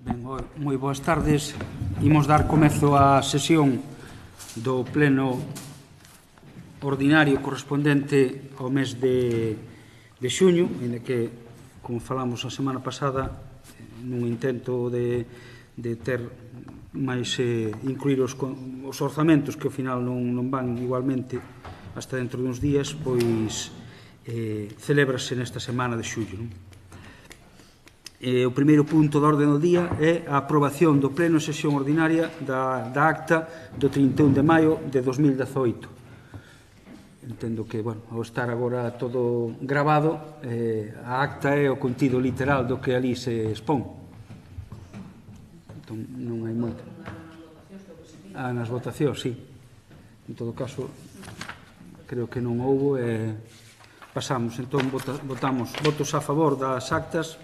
Moi boas tardes. Imos dar comezo á sesión do pleno ordinario correspondente ao mes de xuño, en que, como falamos a semana pasada, nun intento de ter máis incluir os orzamentos que ao final non van igualmente hasta dentro duns días, pois celébrase nesta semana de xullo. O primeiro punto da orde do día é a aprobación do pleno sesión ordinaria da acta do 31 de maio de 2018. Entendo que, ao estar agora todo grabado, a acta é o contido literal do que ali se expón. Entón, non hai moito. Nas votacións, sí. En todo caso, creo que non houbo. Pasamos, entón, votamos votos a favor das actas.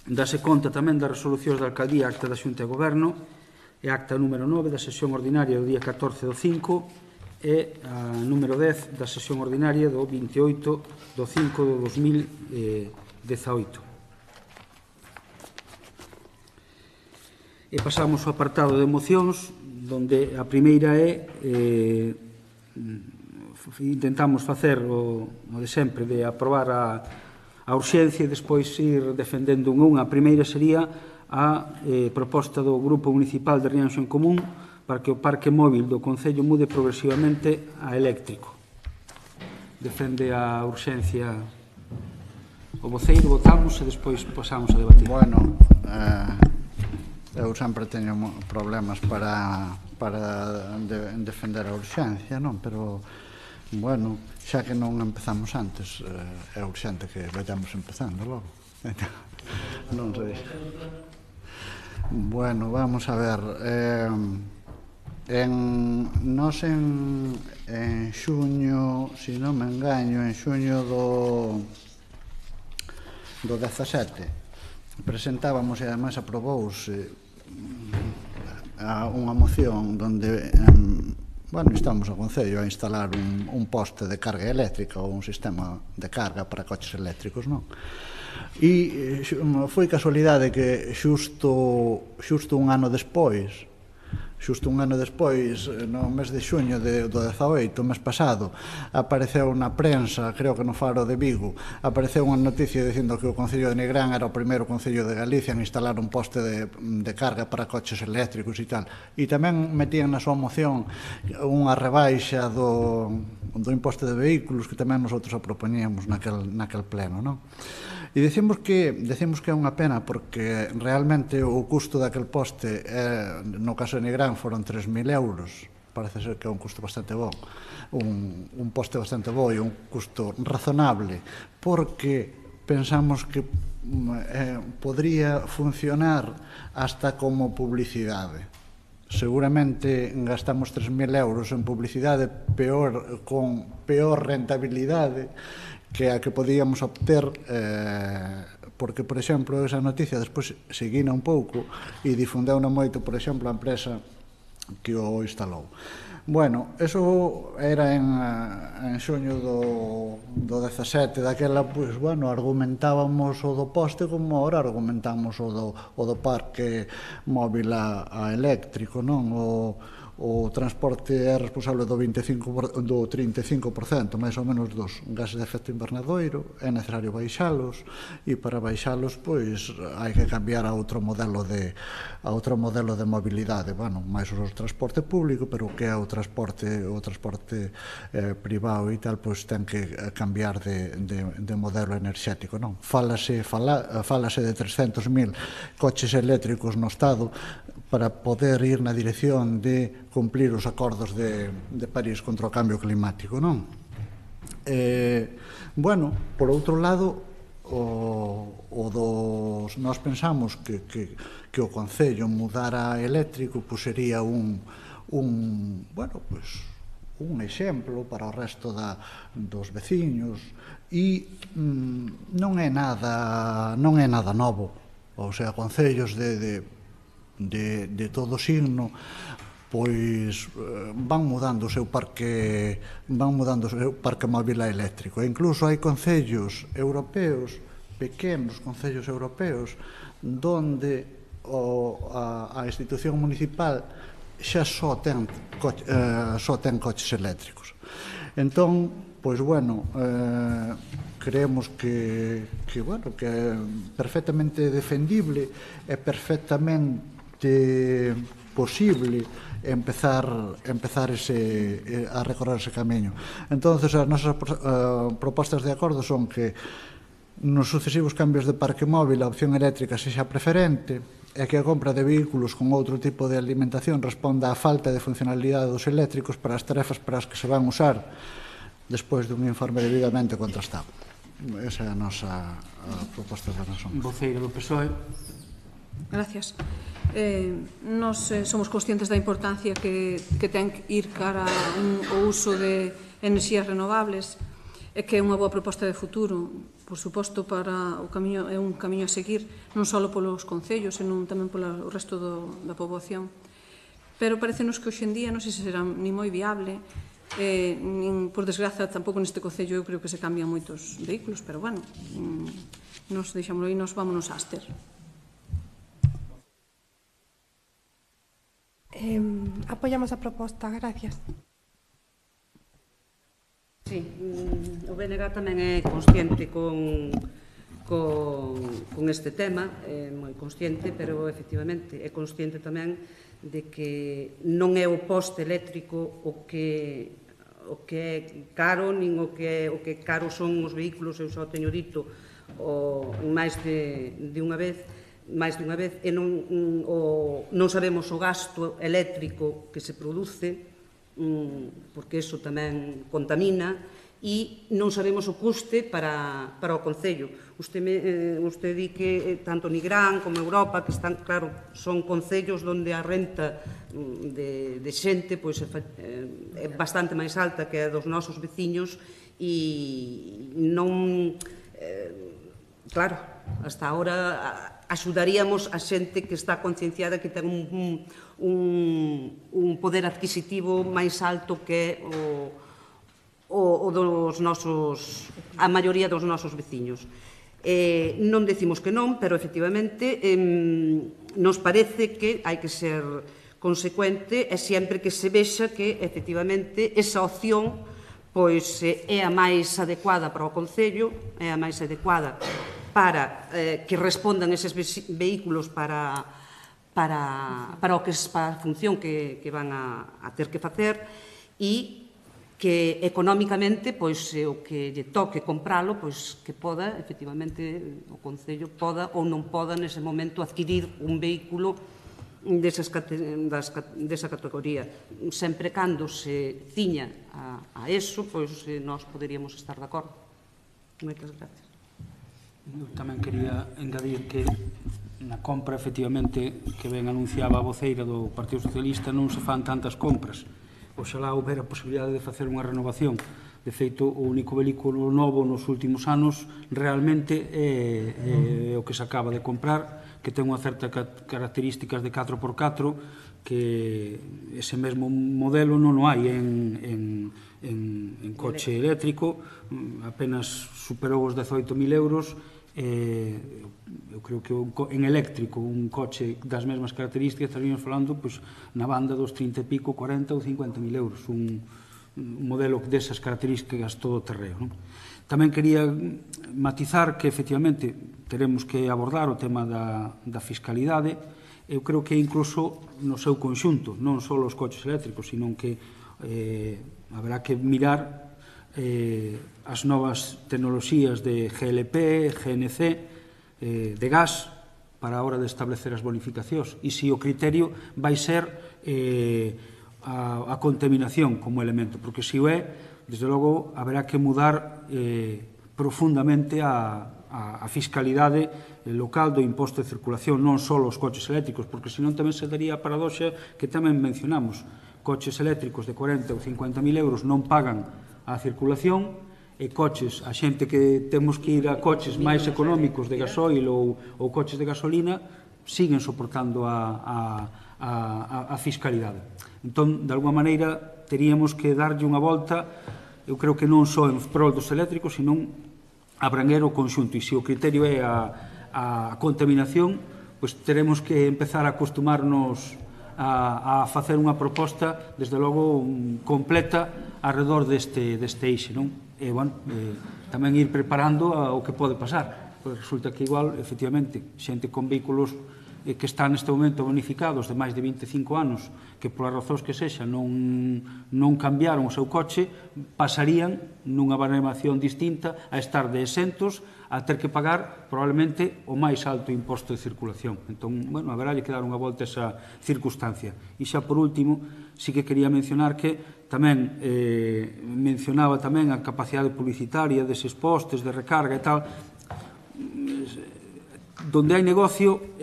Dase conta tamén das resolucións da Alcaldía, acta da Xunta de Goberno, e acta número 9 da sesión ordinaria do día 14 do 5 e a número 10 da sesión ordinaria do 28 do 5 do 2018. E pasamos ao apartado de mocións, donde a primeira é intentamos facer o de sempre, de aprobar a urxencia e despois ir defendendo unha. A primeira sería a proposta do Grupo Municipal de Rianxo en Común para que o parque móvil do Concello mude progresivamente a eléctrico. Defende a urxencia o voceiro, votamos e despois pasamos a debatir. Bueno, eu sempre teño problemas para defender a urxencia, non? Pero, bueno, xa que non empezamos antes, é urxente que vayamos empezando logo. Non sei. Bueno, vamos a ver. Nos en xuño, se non me engaño, en xuño do 17, presentábamos e ademais aprobouse unha moción donde instamos ao Concello a instalar un poste de carga eléctrica ou un sistema de carga para coches eléctricos, non? E foi casualidade que xusto un ano despois, no mes de xuño do 18, o mes pasado, apareceu na prensa, creo que no Faro de Vigo, apareceu unha noticia dicindo que o Concello de Nigrán era o primeiro Concello de Galicia en instalar un poste de carga para coches eléctricos e tal. E tamén metían na súa moción unha rebaixa do imposto de vehículos que tamén nosotros a propoñíamos naquel pleno, non? E decimos que é unha pena porque realmente o custo daquel poste, no caso de Nigrán, foron 3.000 euros. Parece ser que é un custo bastante bo, un poste bastante bo e un custo razonable, porque pensamos que podría funcionar hasta como publicidade. Seguramente gastamos 3.000 euros en publicidade con peor rentabilidade que a que podíamos obter, porque, por exemplo, esa noticia despois seguina un pouco e difundeu moito, por exemplo, a empresa que o instalou. Bueno, eso era en xuño do 17, daquela, argumentábamos o do poste como ahora argumentamos o do parque móvil a eléctrico, non? O transporte é responsable do 35%, máis ou menos, dos gases de efecto invernadoiro. É necesario baixalos e para baixalos, pois, hai que cambiar a outro modelo de mobilidade. Máis o transporte público, pero o que é o transporte privado e tal, pois ten que cambiar de modelo enerxético, non? Fálase de 300.000 coches eléctricos no Estado para poder ir na dirección de cumplir os acordos de París contra o cambio climático, non? Por outro lado, nós pensamos que o Concello mudara a eléctrico sería un exemplo para o resto dos veciños e non é nada novo. Ou sea, concellos de todo signo pois van mudando o seu parque móvil eléctrico. E incluso hai concellos europeos pequenos concellos europeos donde a institución municipal xa só ten coches eléctricos. Entón, pois, bueno, creemos que é perfectamente defendible e perfectamente posible empezar a recorrer ese camiño. Entonces, as nosas propostas de acordo son que nos sucesivos cambios de parque móvil a opción eléctrica sexa preferente e que a compra de vehículos con outro tipo de alimentación responda á falta de funcionalidade dos eléctricos para as tarefas para as que se van usar despois dun informe debidamente contrastado. Esa é a nosa proposta da nosa. Voceira do PSOE. Gracias. Nos somos conscientes da importancia que ten que ir cara ao uso de enerxías renovables e que é unha boa proposta de futuro, por suposto, para o camiño, é un camiño a seguir non só polos concellos, senón tamén polo resto da poboación. Pero parecenos que hoxe en día non sei se será ni moi viable, nin, por desgraza, tampouco neste concello eu creo que se cambian moitos vehículos, pero bueno, nos deixámoslo aí, nos vámonos a Aster. Apoyamos a proposta, gracias. Sí, o BNG tamén é consciente con este tema, é moi consciente, pero efectivamente é consciente tamén de que non é o poste eléctrico o que é caro, nin o que caro son os vehículos, eu só teño dito máis de unha vez, e non sabemos o gasto eléctrico que se produce, porque iso tamén contamina, e non sabemos o custe para o Concello. Usted di que tanto Nigrán como Europa, que están, claro, son concellos onde a renta de xente é bastante máis alta que a dos nosos veciños e non... Claro, hasta ahora axudaríamos a xente que está concienciada que ten un poder adquisitivo máis alto que o dos nosos, a maioría dos nosos veciños. Non decimos que non, pero efectivamente nos parece que hai que ser consecuente e sempre que se vexa que efectivamente esa opción pois é a máis adecuada para o Concello, é a máis adecuada para que respondan eses vehículos para a función que van a ter que facer e que económicamente pois o que lle toque compralo, pois que poda, efectivamente, o Concello poda ou non poda nese momento adquirir un vehículo desa categoría. Sempre cando se ciña a eso, pois nós poderíamos estar de acordo. Moitas gracias. Eu tamén quería engadir que na compra, efectivamente, que ben anunciaba a voceira do Partido Socialista, non se fan tantas compras. Oxalá houbera a posibilidade de facer unha renovación. De feito, o único vehículo novo nos últimos anos realmente é o que se acaba de comprar, que ten unha certa características de 4x4, que ese mesmo modelo non o hai en coche eléctrico, apenas superou os 18.000 euros. Eu creo que en eléctrico un coche das mesmas características estaríamos falando na banda dos 30 e pico, 40 ou 50.000 euros, un modelo desas características todo terreo. Tamén quería matizar que efectivamente teremos que abordar o tema da fiscalidade. Eu creo que incluso no seu conxunto, non só os coches eléctricos, sino que haberá que mirar as novas tecnoloxías de GLP, GNC, de gas, para a hora de establecer as bonificacións, e se o criterio vai ser a contaminación como elemento, porque se o é, desde logo, haberá que mudar profundamente a fiscalidade local do imposto de circulación, non só os coches eléctricos, porque senón tamén se daría a paradoxa que tamén mencionamos. Coches eléctricos de 40 ou 50.000 euros non pagan a circulación e coches, a xente que temos que ir a coches máis económicos de gasoil ou coches de gasolina siguen soportando a fiscalidade. Entón, de alguma maneira, teríamos que darlle unha volta, eu creo que non só en prol dos eléctricos, senón abranguer o conxunto, e se o criterio é a contaminación, pois teremos que empezar a acostumarnos a facer unha proposta, desde logo, completa arredor deste eixe, non? E, bueno, tamén ir preparando o que pode pasar, pois resulta que igual, efectivamente, xente con vehículos que están neste momento bonificados de máis de 25 anos, que polas razóns que sexa non cambiaron o seu coche, pasarían nunha baremación distinta a estar de exentos a ter que pagar probablemente o máis alto imposto de circulación. Entón, bueno, haberá que dar unha volta a esa circunstancia. E xa por último, sí que quería mencionar que tamén mencionaba tamén a capacidade publicitaria deses postes de recarga e tal. Donde hai negocio,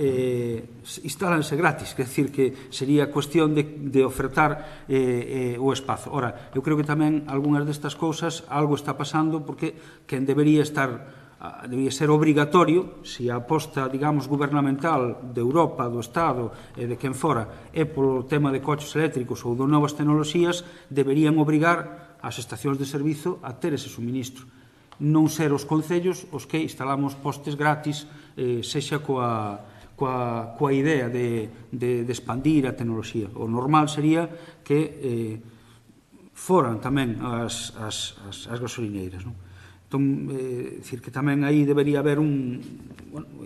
instálanse gratis, quer decir que sería cuestión de ofertar o espazo. Ora, eu creo que tamén algunhas destas cousas algo está pasando, porque quen debería ser obrigatorio, se a aposta, digamos, gubernamental de Europa, do Estado e de quen fora é polo tema de coches eléctricos ou de novas tecnoloxías, deberían obrigar as estacións de servizo a ter ese suministro. Non ser os concellos os que instalamos postes gratis, sexa coa idea de expandir a tecnoloxía. O normal sería que foran tamén as gasolineiras, non? Entón, dicir que tamén aí debería haber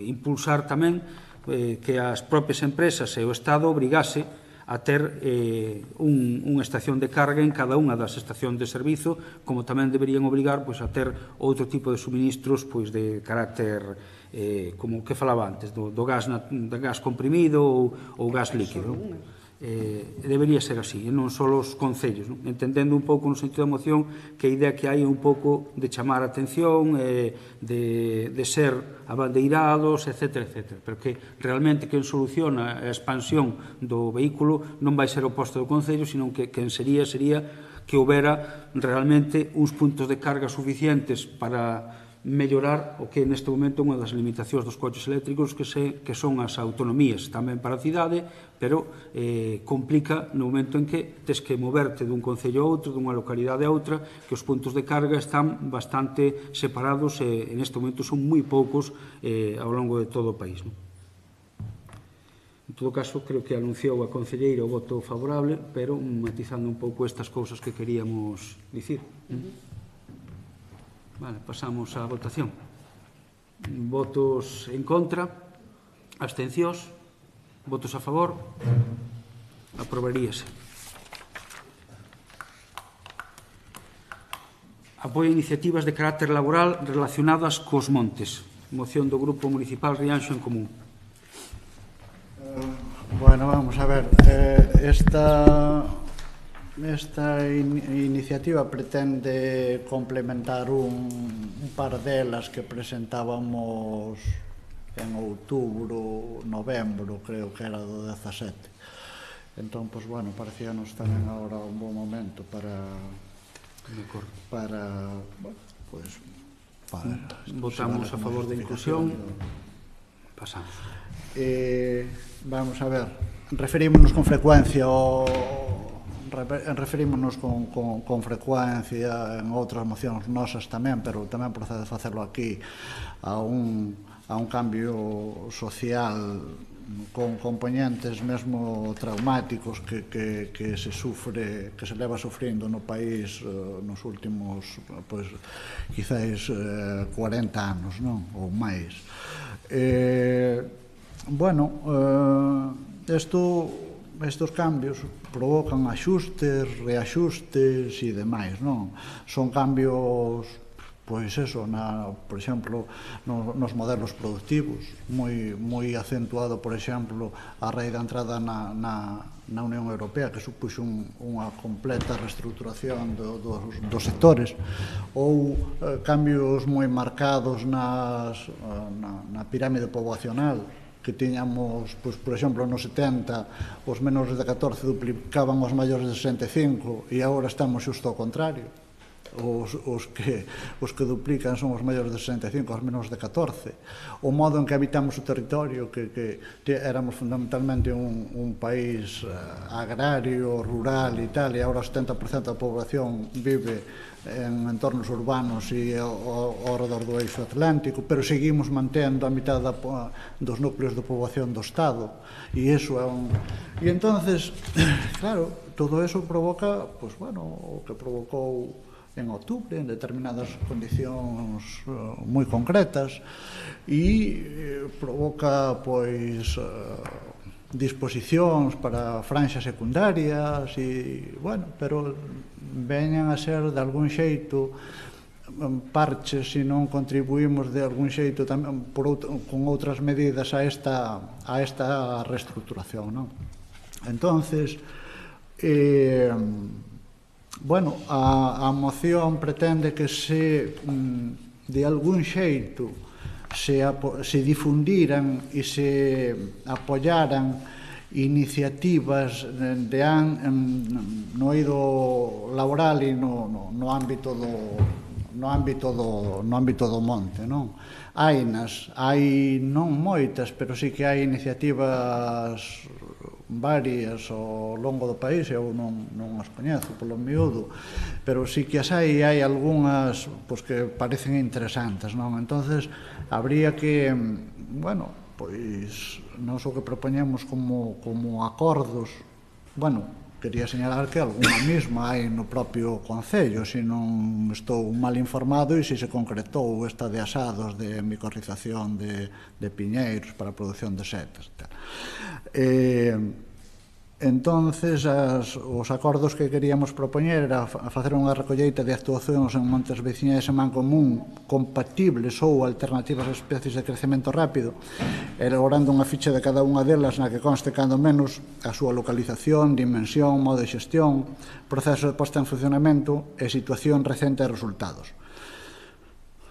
impulsar tamén que as propias empresas e o Estado obrigase a ter unha estación de carga en cada unha das estacións de servizo, como tamén deberían obrigar a ter outro tipo de suministros de carácter, como o que falaba antes, do gas comprimido ou gas líquido. Debería ser así, e non só os concellos, entendendo un pouco no sentido da moción que a idea que hai é un pouco de chamar a atención, de ser abandeirados, etc. Pero que realmente quen soluciona a expansión do vehículo non vai ser o posto do concello, sino que quen sería que houbera realmente uns puntos de carga suficientes para mellorar o que neste momento é unha das limitacións dos coches eléctricos, que son as autonomías tamén para a cidade, pero complica no momento en que tes que moverte dun concello a outro, dunha localidade a outra, que os puntos de carga están bastante separados e neste momento son moi poucos ao longo de todo o país. En todo caso, creo que anunciou a concelleira o voto favorable, pero matizando un pouco estas cousas que queríamos dicir. Vale, pasamos á votación. Votos en contra, abstencións, votos a favor, aprobaríase. Apoio a iniciativas de carácter laboral relacionadas cos montes. Moción do Grupo Municipal Rianxo en Común. Bueno, vamos a ver. Esta iniciativa pretende complementar un par delas que presentábamos en outubro, novembro, creo que era do 17. Entón, pois, bueno, parecíanos tamén agora un bon momento para votamos a favor da inclusión. Pasamos. Vamos a ver, referímonos con frecuencia en outras mocións nosas tamén, pero tamén procede facelo aquí, a un cambio social con componentes mesmo traumáticos que se leva sufrindo no país nos últimos, pois, quizáis 40 anos, non? Ou máis. Bueno, estos cambios provocan axustes, reaxustes e demais, non? Son cambios, pois eso, por exemplo, nos modelos productivos, moi acentuado, por exemplo, a raíz da entrada na Unión Europea, que supuxo unha completa reestruturación dos sectores, ou cambios moi marcados na pirámide poboacional, que tiñamos, pois, por exemplo, nos 70 os menores de 14 duplicaban os maiores de 65 e agora estamos xusto ao contrario. os que duplican son os maiores de 65, os menores de 14. O modo en que habitamos o territorio, que éramos fundamentalmente un país agrario, rural e tal, e agora o 70% da población vive en entornos urbanos e ao redor do eixo atlántico, pero seguimos mantendo a mitad dos núcleos de poboación do Estado, e iso é un... E entonces, claro, todo eso provoca, pues, bueno, o que provocou en outubro, en determinadas condicións moi concretas, e provoca, pois, disposicións para franxas secundarias, e, bueno, pero veñan a ser, de algún xeito, parches se non contribuímos de algún xeito tamén con outras medidas a esta reestructuración, non? Entonces, bueno, a moción pretende que se de algún xeito se difundiran e se apoyaran iniciativas no eido laboral e no ámbito do monte, non? Hai non moitas, pero sí que hai iniciativas varias ao longo do país, eu non as coñezo polo miúdo, pero sí que as hai algunhas que parecen interesantes, non? Entonces, habría que, bueno, pois, nós o que propoñemos como acordos, bueno, quería señalar que algunha mesma hai no propio Concello, se non estou mal informado, e se concretou esta de asados de micorrización de piñeiros para a produción de setas. Entonces, os acordos que queríamos propoñer era facer unha recolleita de actuacións en montes veciñais en Mancomún compatibles ou alternativas a especies de crecemento rápido, elaborando unha ficha de cada unha delas na que conste cando menos a súa localización, dimensión, modo de xestión, proceso de posta en funcionamento e situación recente de resultados.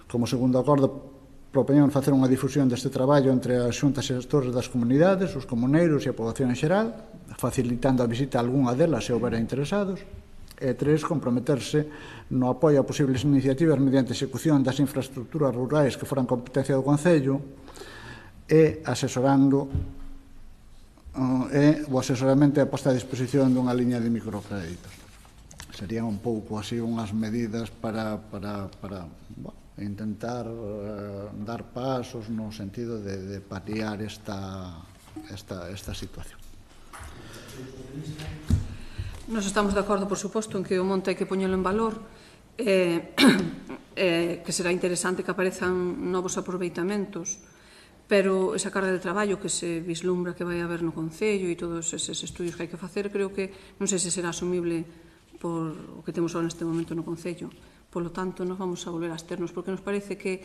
Como segundo acordo, propoñemos facer unha difusión deste traballo entre as xuntas e gestores das comunidades, os comuneiros e a poboación en xeral, facilitando a visita a algunha delas se houbera interesados. E 3, comprometerse no apoio a posibles iniciativas mediante execución das infraestructuras rurais que foran competencia do Concello e asesorando o asesoramento e a posta a disposición dunha liña de microcréditos. Serían un pouco así unhas medidas para intentar dar pasos no sentido de paliar esta situación. Nos estamos de acordo, por suposto, en que o monte hai que poñelo en valor, que será interesante que aparezan novos aproveitamentos, pero esa carga de traballo que se vislumbra que vai haber no Concello e todos eses estudios que hai que facer, creo que non sei se será asumible por o que temos ahora neste momento no Concello. Polo tanto, nos vamos a volver a absternos, porque nos parece que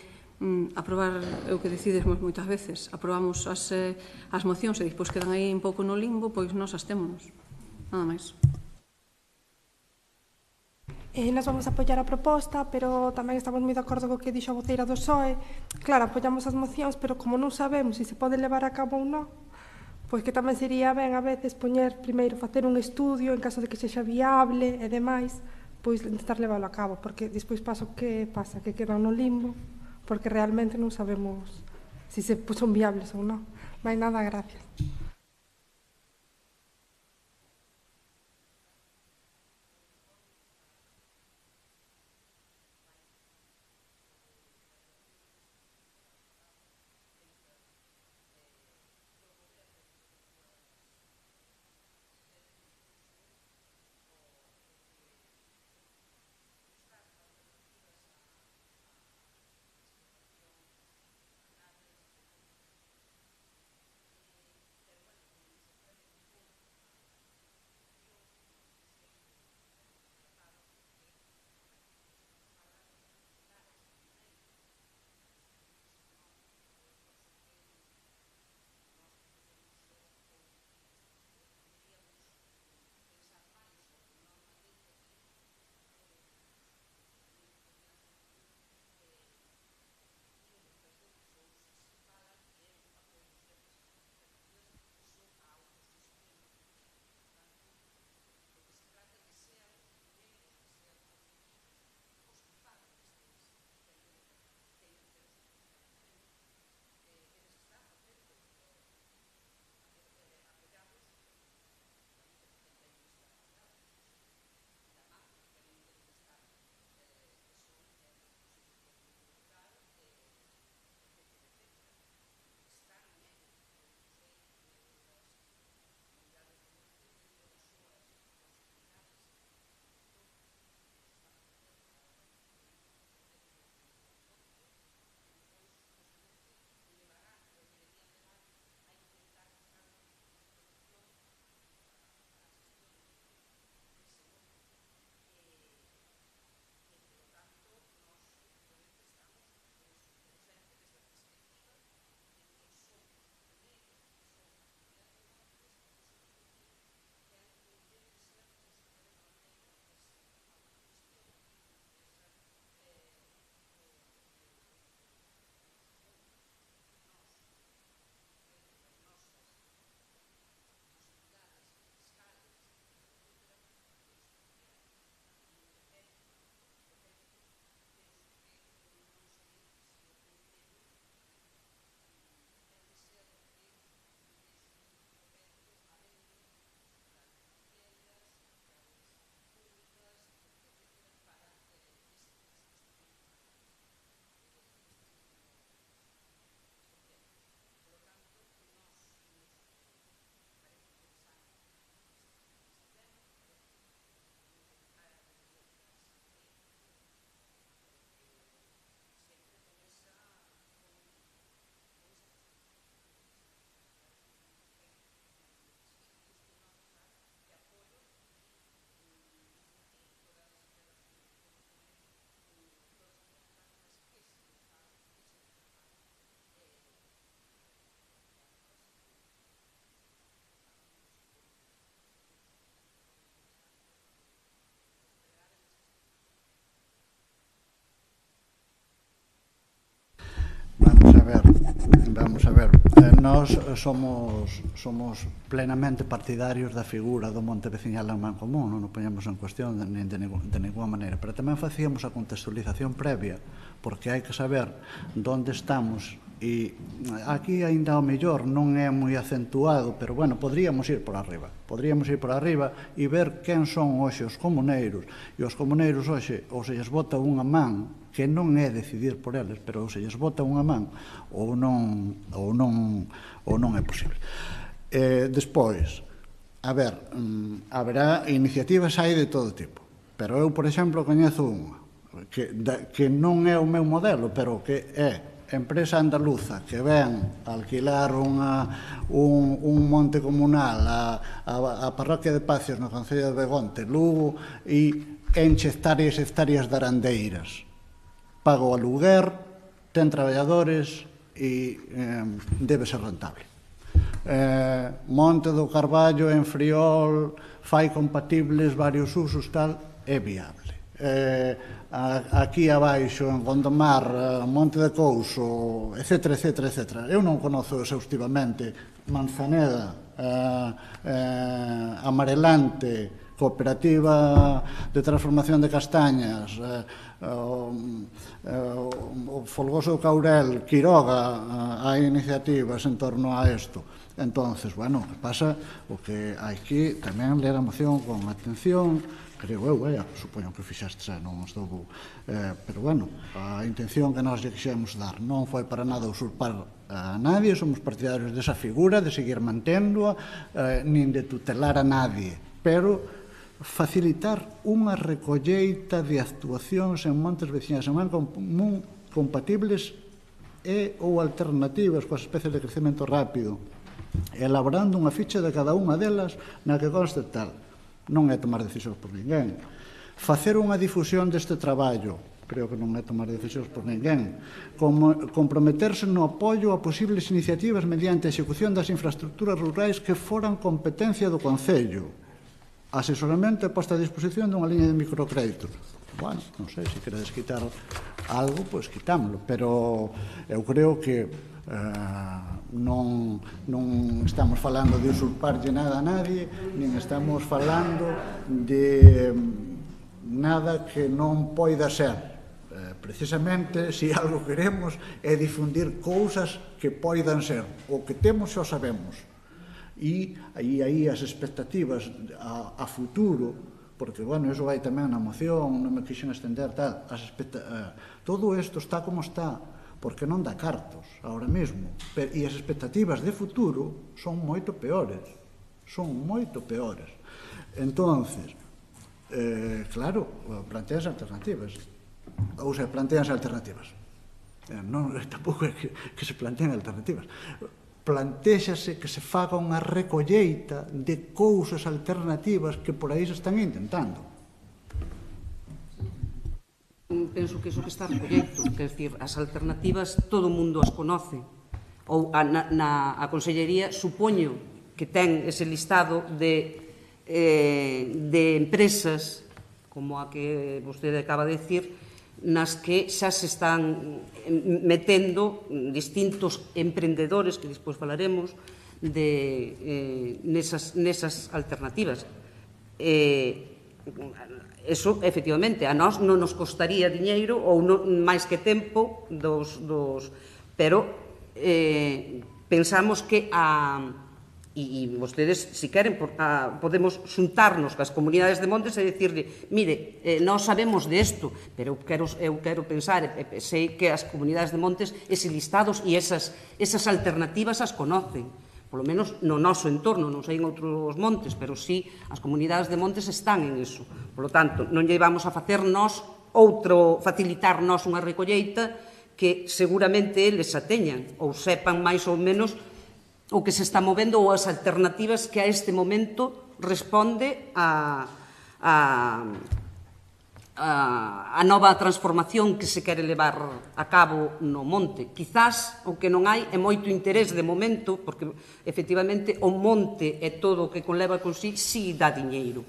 aprobar é o que decidimos moitas veces. Aprobamos as mocións e despois quedan aí un pouco no limbo, pois nos abstémonos. Nada máis. Nós vamos a apoiar a proposta, pero tamén estamos moi de acordo co que dixo a voceira do PSOE. Claro, apoiamos as mocións, pero como non sabemos se pode levar a cabo ou non, pois que tamén sería ben a veces poñer primeiro, facer un estudio en caso de que sexa viable e demais, pois intentar leválo a cabo, porque despois pasa o que pasa, que quedan no limbo, porque realmente non sabemos se son viables ou non. Vai nada, gracias. Vamos a ver, nós somos plenamente partidarios da figura do monte veciñal en Mancomún, non o poñemos en cuestión de ninguna maneira, pero tamén facíamos a contextualización previa, porque hai que saber onde estamos, e aquí aínda ao mellor non é moi acentuado, pero bueno, podríamos ir por arriba e ver quen son hoxe os comuneiros, e os comuneiros hoxe ou se lles bota unha man, que non é decidir por eles, pero se lles bota unha man ou non é posible. Despois, a ver, haberá iniciativas aí de todo tipo, pero eu, por exemplo, coñezo unha que non é o meu modelo, pero que é empresa andaluza que ven a alquilar un monte comunal a parroquia de Pacios no concello de Begonte, Lugo, e enche hectáreas de arandeiras. Paga o aluguer, ten traballadores e debe ser rentable. Monte do Carballo en Friol fai compatibles varios usos, tal, é viable. Aquí abaixo en Gondomar, Monte de Couso, etc. Eu non conozo exhaustivamente Manzaneda, Amarelante, Cooperativa de Transformación de Castañas, o Folgoso do Caurel, Quiroga, hai iniciativas en torno a isto. Entonces, bueno, que pasa o que hai que tamén ler a moción con atención, creo eu, supoño que fixaste xa, non estou... pero, bueno, a intención que nós lle quixemos dar non foi para nada usurpar a nadie, somos partidarios desa figura, de seguir manténdoa, nin de tutelar a nadie, pero facilitar unha recolleita de actuacións en montes veciñais en Mancomún compatibles e ou alternativas coas especies de crecemento rápido, elaborando unha ficha de cada unha delas na que conste tal. Non é tomar decisións por ninguén. Facer unha difusión deste traballo, creo que non é tomar decisións por ninguén. Comprometerse no apoio a posibles iniciativas mediante a execución das infraestructuras rurais que foran competencia do Concello. Asesoramento e posta a disposición dunha liña de microcréditos. Bueno, non sei, se queredes quitar algo, pois quitámoslo, pero eu creo que non estamos falando de usurparlle nada a nadie, nin estamos falando de nada que non poida ser. Precisamente, se algo queremos é difundir cousas que poidan ser, o que temos xa o sabemos. E aí as expectativas a futuro, porque, bueno, iso vai tamén na moción, non me quixen estender, tal, todo isto está como está, porque non dá cartos, ahora mesmo, e as expectativas de futuro son moito peores, Entonces, claro, planteanse alternativas, ou se planteanse alternativas, non, tampouco é que se plantean alternativas, plantéxase que se faga unha recolleita de cousas alternativas que por aí se están intentando. Penso que iso que está recolleito, quer dizer, as alternativas todo o mundo as conoce, ou a Consellería supoño que ten ese listado de empresas como a que vostede acaba de decir, nas que xa se están metendo distintos emprendedores, que despois falaremos, nesas alternativas. Eso, efectivamente, a nós non nos costaría diñeiro ou máis que tempo, pero pensamos que e vostedes, se queren, podemos xuntarnos cas comunidades de montes e dicirle, mire, nós sabemos de isto, pero eu quero pensar, sei que as comunidades de montes, ese listados e esas alternativas as conocen, polo menos no noso entorno, non sei en outros montes, pero sí, as comunidades de montes están en iso. Polo tanto, non lle vamos a facernos facilitarnos unha recolleita que seguramente eles a teñan, ou sepan máis ou menos o que se está movendo ou as alternativas que a este momento responde a nova transformación que se quere levar a cabo no monte. Quizás o que non hai é moito interés de momento, porque efectivamente o monte e todo o que conleva con sí dá diñeiro.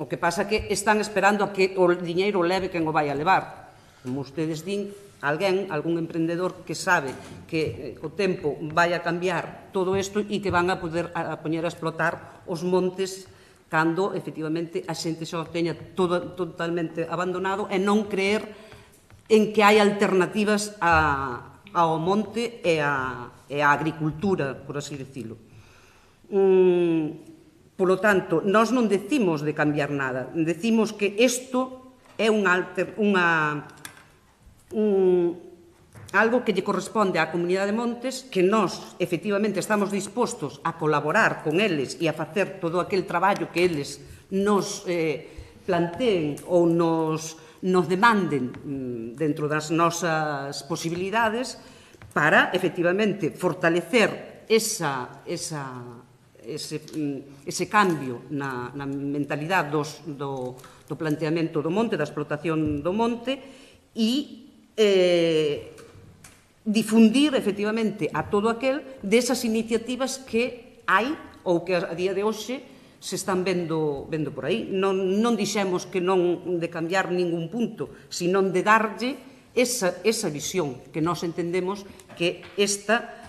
O que pasa é que están esperando a que o diñeiro leve quen o vai a levar. Como ustedes din, alguén, algún emprendedor que sabe que o tempo vai a cambiar todo isto e que van a poder poñer a explotar os montes cando, efectivamente, a xente xa o teña totalmente abandonado e non creer en que hai alternativas ao monte e á agricultura, por así dicilo. Polo tanto, nós non decimos de cambiar nada, decimos que isto é algo que lle corresponde á Comunidade de Montes, que nós, efectivamente, estamos dispostos a colaborar con eles e a facer todo aquel traballo que eles nos planteen ou nos demanden dentro das nosas posibilidades para, efectivamente, fortalecer ese cambio na mentalidade do planteamento do monte, da explotación do monte e difundir, efectivamente, a todo aquel desas iniciativas que hai ou que a día de hoxe se están vendo por aí. Non dixemos que non de cambiar ningún punto, sino de darlle esa visión que nós entendemos que esta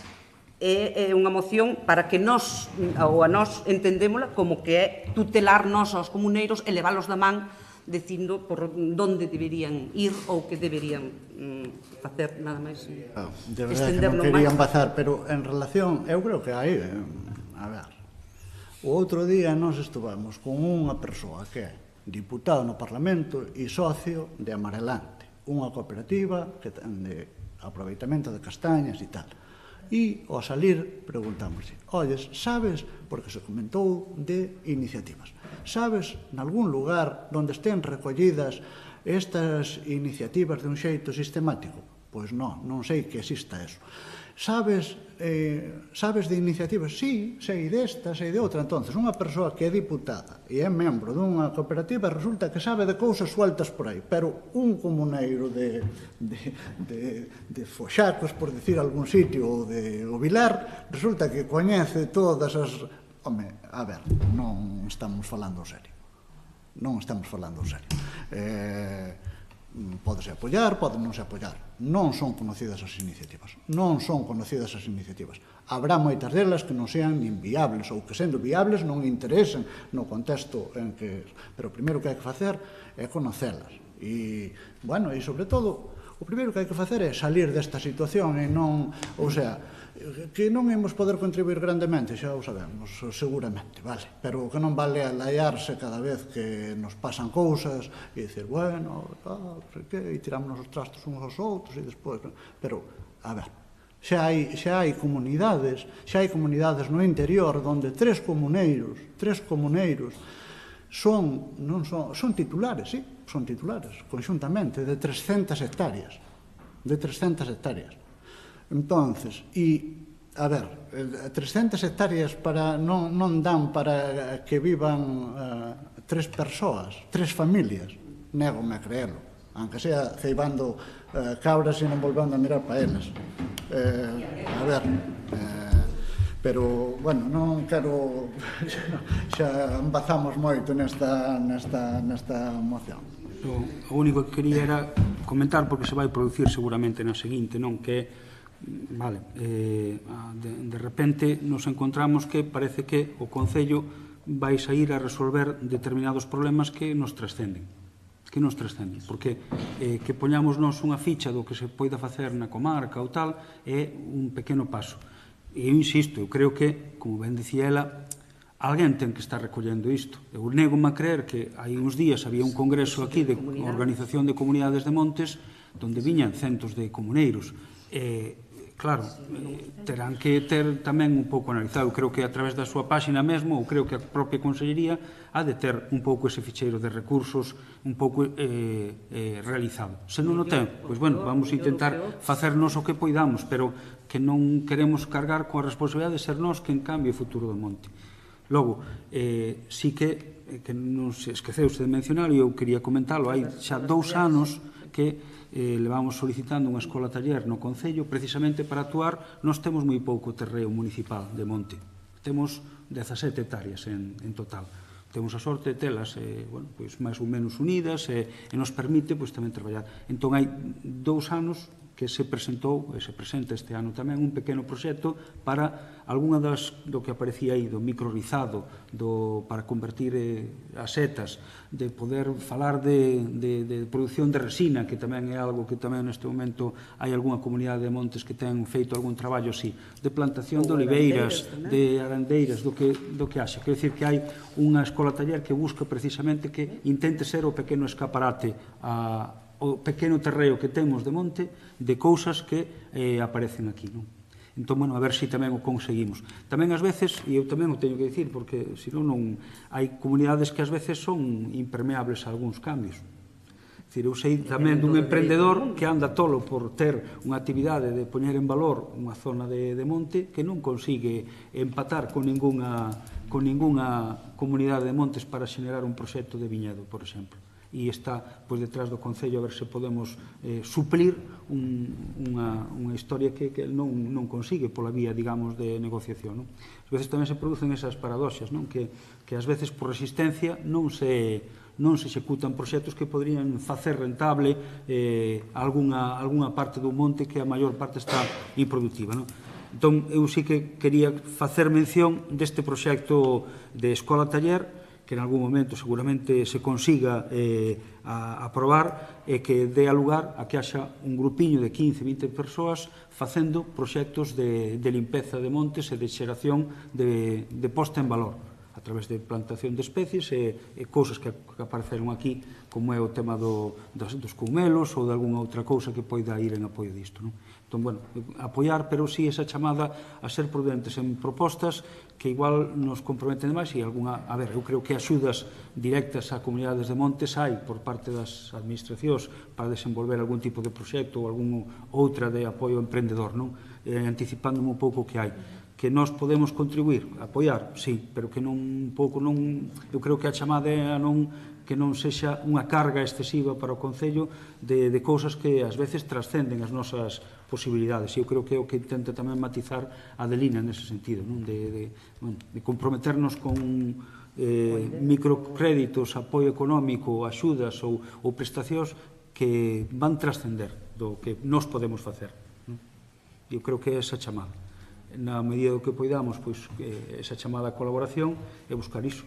é unha moción para que nós, ou a nós entendémola como que é tutelar nós aos comuneiros e leválos da man dicindo por onde deberían ir ou que deberían facer, nada máis. De verdade que non querían bazar, pero en relación, eu creo que hai, a ver, o outro día nós estuvamos con unha persoa que é diputado no Parlamento e socio de Amarelante, unha cooperativa que ten de aproveitamento de castañas e tal. E, ao salir, preguntámoslle, olles, sabes, porque se comentou de iniciativas, sabes, nalgún lugar onde estén recollidas estas iniciativas de un xeito sistemático? Pois non sei que exista eso. Sabes de iniciativas? Sí, sei desta, sei de outra. Entonces, unha persoa que é diputada e é membro dunha cooperativa resulta que sabe de cousas sueltas por aí, pero un comuneiro de Foxacos, por dicir algún sitio, ou de Vilar, resulta que coñece todas as... Home, a ver, non estamos falando serio. Non estamos falando serio. Pódese apoiar, pode non se apoiar. Non son conocidas as iniciativas. Non son conocidas as iniciativas. Habrá moitas delas que non sean nin viables ou que, sendo viables, non interesen no contexto en que... Pero o primeiro que hai que facer é conocelas. E, bueno, e sobre todo, o primeiro que hai que facer é salir desta situación e non... Ou sea, que non imos poder contribuir grandemente, xa o sabemos, seguramente, vale, pero que non vale alaiarse cada vez que nos pasan cousas e dicir, bueno, tal, e tiramos os trastos uns aos outros e despois, pero, a ver, xa hai comunidades no interior onde tres comuneiros son titulares, sí, son titulares, conxuntamente, de 300 hectáreas, Entonces, a ver, 300 hectáreas non dan para que vivan 3 persoas, 3 familias, négome a creelo, aunque sea ceibando cabras e non volvendo a mirar para elas. A ver, pero, bueno, non quero, xa embazamos moito nesta moción. O único que quería era comentar, porque se vai producir seguramente na seguinte, non, que vale, de repente nos encontramos que parece que o Concello vai sair a resolver determinados problemas que nos trascenden, porque que poñamos nos unha ficha do que se poida facer na comarca ou tal é un pequeno paso. E eu insisto, eu creo que, como ben dicía ela, alguén ten que estar recollendo isto. Eu nego-me a creer que hai uns días había un congreso aquí de Organización de Comunidades de Montes onde viñan centos de comuneiros. Claro, terán que ter tamén un pouco analizado. Eu creo que a través da súa páxina mesmo, ou creo que a propia Consellería ha de ter un pouco ese ficheiro de recursos un pouco realizado. Se non o ten, pois bueno, vamos a intentar facernos o que poidamos, pero que non queremos cargar coa responsabilidade de ser nós quen cambie o futuro do monte. Logo, sí que non se esqueceuse de mencionar, e eu quería comentalo, hai xa 2 anos que levamos solicitando unha escola taller no Concello precisamente para actuar. Nós temos moi pouco terreo municipal de monte, temos 17 hectáreas en total. temos a sorte de telas máis ou menos unidas e nos permite tamén traballar. Entón, hai 2 anos que se presentou, e se presenta este ano tamén, un pequeno proxecto para algunha do que aparecía aí, do microrizado, para convertir as setas, de poder falar de produción de resina, que tamén é algo que tamén neste momento hai algunha comunidade de montes que ten feito algún traballo así, de plantación de oliveiras, de arandeiras, do que haxa. Quero dicir que hai unha escola taller que busca precisamente que intente ser o pequeno escaparate o pequeno terreo que temos de monte de cousas que aparecen aquí, non? Entón, a ver se tamén o conseguimos. Tamén ás veces, e eu tamén o teño que dicir, porque senón non hai comunidades que ás veces son impermeables a algúns cambios. Eu sei tamén dun emprendedor que anda tolo por ter unha actividade de poñer en valor unha zona de monte que non consigue empatar con ningunha comunidade de montes para xenerar un proxecto de viñedo, por exemplo. E está detrás do Concello a ver se podemos suplir unha historia que non consigue pola vía, digamos, de negociación. Ás veces tamén se producen esas paradoxas, que ás veces por resistencia non se executan proxectos que poderían facer rentable algunha parte do monte que a maior parte está improductiva. Entón, eu sí que quería facer mención deste proxecto de escola-taller, que en algún momento seguramente se consiga aprobar e que dé lugar a que haxa un grupiño de 15, 20 persoas facendo proxectos de limpeza de montes e de xeración de posta en valor a través de plantación de especies e cousas que apareceron aquí, como é o tema dos coumelos ou de algunha outra cousa que poida ir en apoio disto. Entón, apoiar, pero sí esa chamada a ser prudentes en propostas que igual nos comprometen demais e algunha... A ver, eu creo que axudas directas a comunidades de montes hai por parte das administracións para desenvolver algún tipo de proxecto ou algunha outra de apoio emprendedor, anticipándome un pouco que hai. Que nós podemos contribuir, apoiar, sí, pero que non eu creo que a chamada é que non sexa unha carga excesiva para o Concello de cousas que ás veces trascenden as nosas posibilidades. E eu creo que é o que intenta tamén matizar a Adelina nese sentido, de comprometernos con microcréditos, apoio económico, axudas ou prestacións que van trascender do que nós podemos facer. Eu creo que é esa chamada. Na medida do que poidamos, esa chamada colaboración é buscar iso,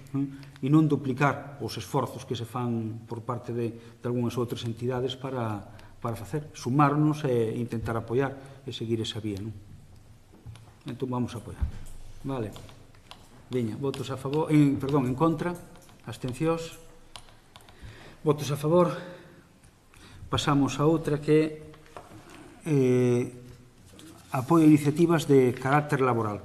e non duplicar os esforzos que se fan por parte de algunhas outras entidades para facer, sumarnos e intentar apoiar e seguir esa vía. Entón vamos a apoiar. Vale. Veña, votos a favor, en contra, abstencións, votos a favor. Pasamos a outra que apoio a iniciativas de carácter laboral.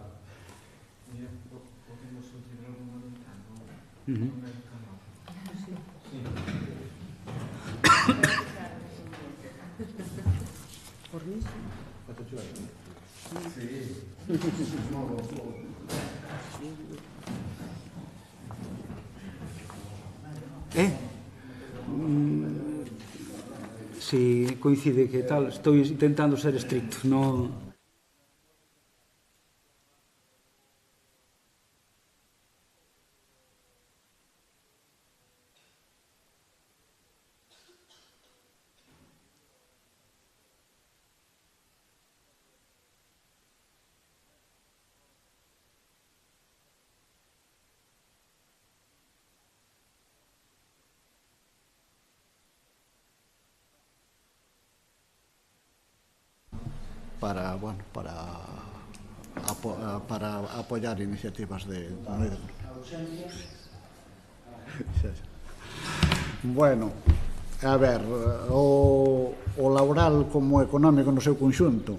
Si coincide que tal, estou intentando ser estricto, non... para apoiar iniciativas de... Bueno, a ver, o laboral como económico no seu conxunto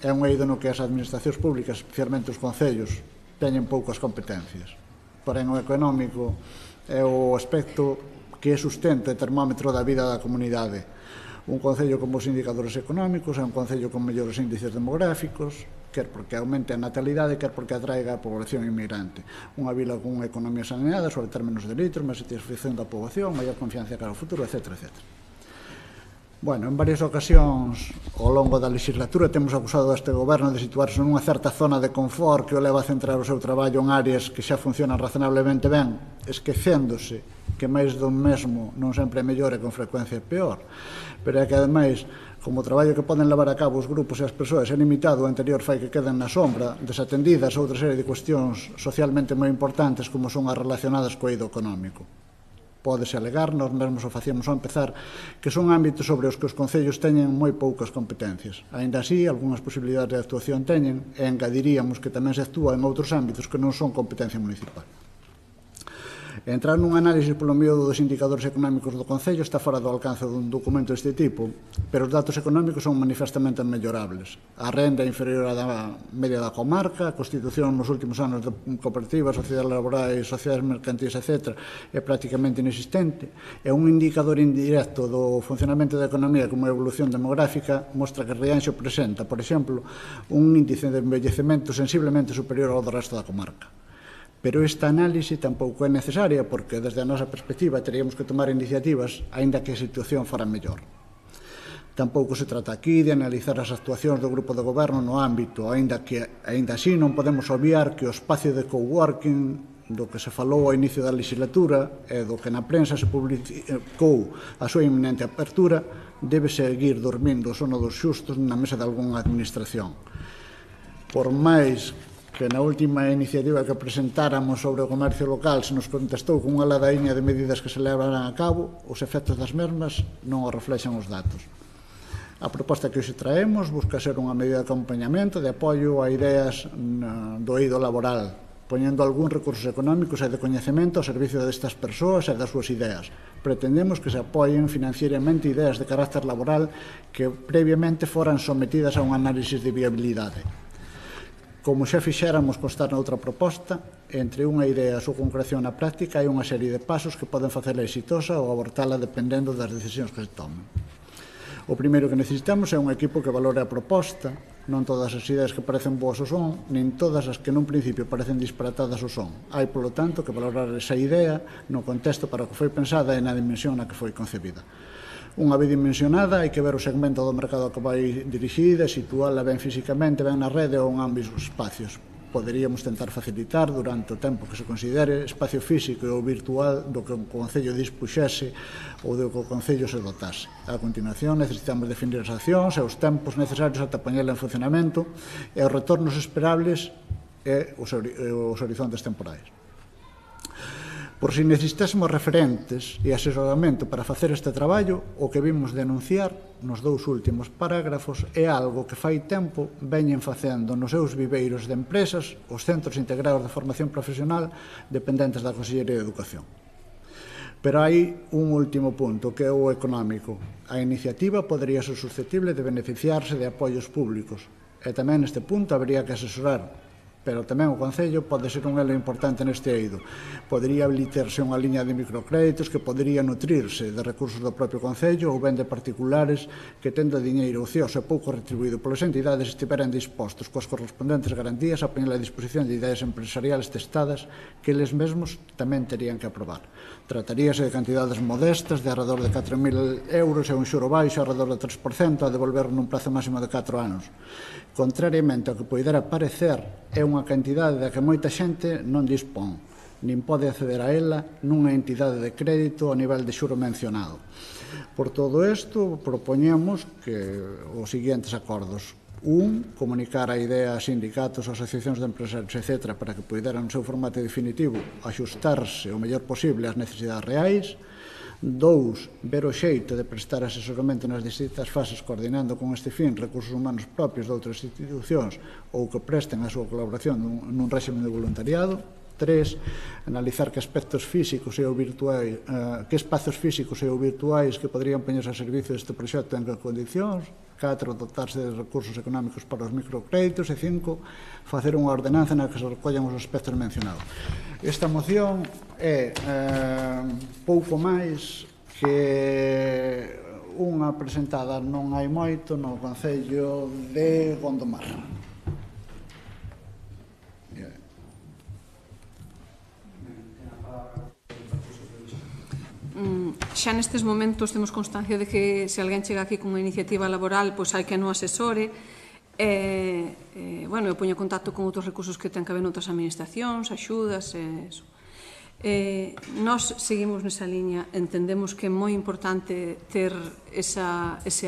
é un eido no que as administracións públicas, especialmente os concellos, teñen poucas competencias. Porén, o económico é o aspecto que sustenta o termómetro da vida da comunidade. Un concello con bons indicadores económicos é un concello con mellores índices demográficos, quer porque aumente a natalidade, quer porque atraiga a población inmigrante. Unha vila con unha economía saneada, sobre términos de litros, máis satisfacción da poboación, maior confianza cara ao futuro, etc. Bueno, en varias ocasións ao longo da legislatura temos acusado a este goberno de situarse nunha certa zona de confort que o leva a centrar o seu traballo en áreas que xa funcionan razonablemente ben, esquecéndose que máis do mesmo non sempre é mellor e con frecuencia é peor, pero é que ademais, como o traballo que poden levar a cabo os grupos e as persoas é limitado, o anterior fai que queden na sombra, desatendidas outra serie de cuestións socialmente moi importantes como son as relacionadas co eido económico. Pódese alegar, nós mesmos o facíamos ao empezar, que son ámbitos sobre os que os concellos teñen moi poucas competencias. Aínda así, algunhas posibilidades de actuación teñen e engadiríamos que tamén se actúa en outros ámbitos que non son competencia municipal. Entrar nun análise polo miúdo dos indicadores económicos do Concello está fora do alcance dun documento deste tipo, pero os datos económicos son manifestamente mellorables. A renda é inferior á da media da comarca, a constitución nos últimos anos de cooperativas, sociedades laborais, sociedades mercantis, etc., é prácticamente inexistente, e un indicador indirecto do funcionamento da economía como a evolución demográfica mostra que Rianxo presenta, por exemplo, un índice de envellecemento sensiblemente superior ao do resto da comarca. Pero esta análise tampouco é necesaria porque, desde a nosa perspectiva, teríamos que tomar iniciativas aínda que a situación fora mellor. Tampouco se trata aquí de analizar as actuacións do grupo de goberno no ámbito, aínda así non podemos obviar que o espacio de coworking do que se falou ao inicio da legislatura e do que na prensa se publicou a súa inminente apertura debe seguir dormindo o sono dos xustos na mesa de algunha administración. Por máis que na última iniciativa que presentáramos sobre o comercio local se nos contestou con unha ladaíña de medidas que se levarán a cabo, os efectos das mesmas non o reflexan os datos. A proposta que hoxe traemos busca ser unha medida de acompañamento, de apoio a ideas do eido laboral, poñendo algúns recursos económicos e de coñecemento ao servicio destas persoas e das súas ideas. Pretendemos que se apoien financieramente ideas de carácter laboral que previamente foran sometidas a un análisis de viabilidade. Como xa fixéramos constar noutra proposta, entre unha idea e a súa concreción na práctica hai unha serie de pasos que poden facela exitosa ou abortala dependendo das decisións que se tomen. O primeiro que necesitamos é un equipo que valore a proposta, non todas as ideas que parecen boas o son, nin todas as que nun principio parecen disparatadas o son. Hai, polo tanto, que valorar esa idea no contexto para o que foi pensada e na dimensión na que foi concebida. Unha vez dimensionada, hai que ver o segmento do mercado que vai dirixida, situala ben físicamente, ben na rede ou en ambos os espacios. Poderíamos tentar facilitar durante o tempo que se considere espacio físico ou virtual do que o Concello dispuxese ou do que o Concello se dotase. A continuación, necesitamos definir as accións e os tempos necesarios ata poñela en funcionamento e os retornos esperables e os horizontes temporais. Por si necesitásemos referentes e asesoramento para facer este traballo, o que vimos denunciar nos dous últimos parágrafos é algo que fai tempo veñen facendo nos seus viveiros de empresas os centros integrados de formación profesional dependentes da Consellería de Educación. Pero hai un último punto, que é o económico. A iniciativa podería ser susceptible de beneficiarse de apoios públicos e tamén neste punto habería que asesorar, pero tamén o Concello pode ser un elo importante neste eido. Podería habilitarse unha liña de microcréditos que podería nutrirse de recursos do propio Concello ou ben de particulares que, tendo diñeiro ocioso e pouco retribuído polas entidades, estiveran dispostos coas correspondentes garantías a poñer a disposición de ideas empresariales testadas que eles mesmos tamén terían que aprobar. Trataríase de cantidades modestas de alrededor de 4.000 euros e un xuro baixo alrededor de 3% a devolver nun prazo máximo de 4 anos. Contrariamente ao que poidera parecer, é unha cantidade da que moita xente non dispón, nin pode acceder a ela nunha entidade de crédito a nivel de xuro mencionado. Por todo isto, propoñemos que os seguintes acordos. Comunicar a idea a sindicatos, asociacións de empresarios, etc., para que poideran, no seu formato definitivo, axustarse o mellor posible ás necesidades reais. 2, ver o xeito de prestar asesoramento nas distintas fases coordinando con este fin recursos humanos propios de outras institucións ou que presten a súa colaboración nun réxime de voluntariado. 3, analizar que espacios físicos e ou virtuais que poderían poñerse a servicio deste proxecto en que condicións. 4, dotarse de recursos económicos para os microcréditos. E 5, facer unha ordenanza na que se recollan os aspectos mencionados. Esta moción é pouco máis que unha presentada non hai moito no Concello de Gondomar. xa nestes momentos temos constancia de que se alguén chega aquí con unha iniciativa laboral, pois hai que non asesore. Bueno, eu poño en contacto con outros recursos que ten que haber noutras administracións, axudas, eso. Nós seguimos nesa liña, entendemos que é moi importante ter ese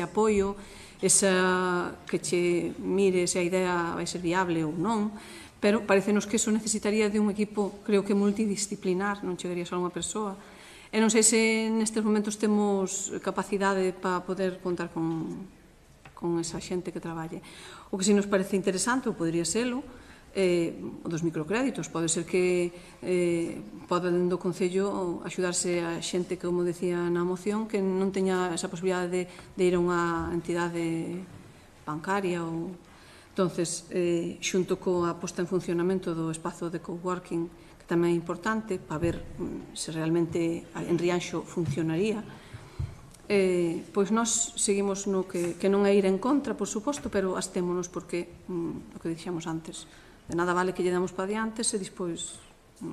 apoio, que che mire se a idea vai ser viable ou non, pero parecenos que eso necesitaría de un equipo, creo que multidisciplinar, non chegaría só unha persoa. E non sei se nestes momentos temos capacidade para poder contar con esa xente que traballe. O que si nos parece interesante, ou podría serlo, o dos microcréditos. Pode ser que poda dentro do Concello axudarse a xente, como decía na moción, que non teña esa posibilidade de ir a unha entidade bancaria ou... Entonces, xunto coa posta en funcionamento do espazo de coworking, que tamén é importante, para ver se realmente en Rianxo funcionaría, pois nós seguimos no que non é ir en contra, por suposto, pero astémonos porque, o que dixemos antes, de nada vale que lle damos para diante se despois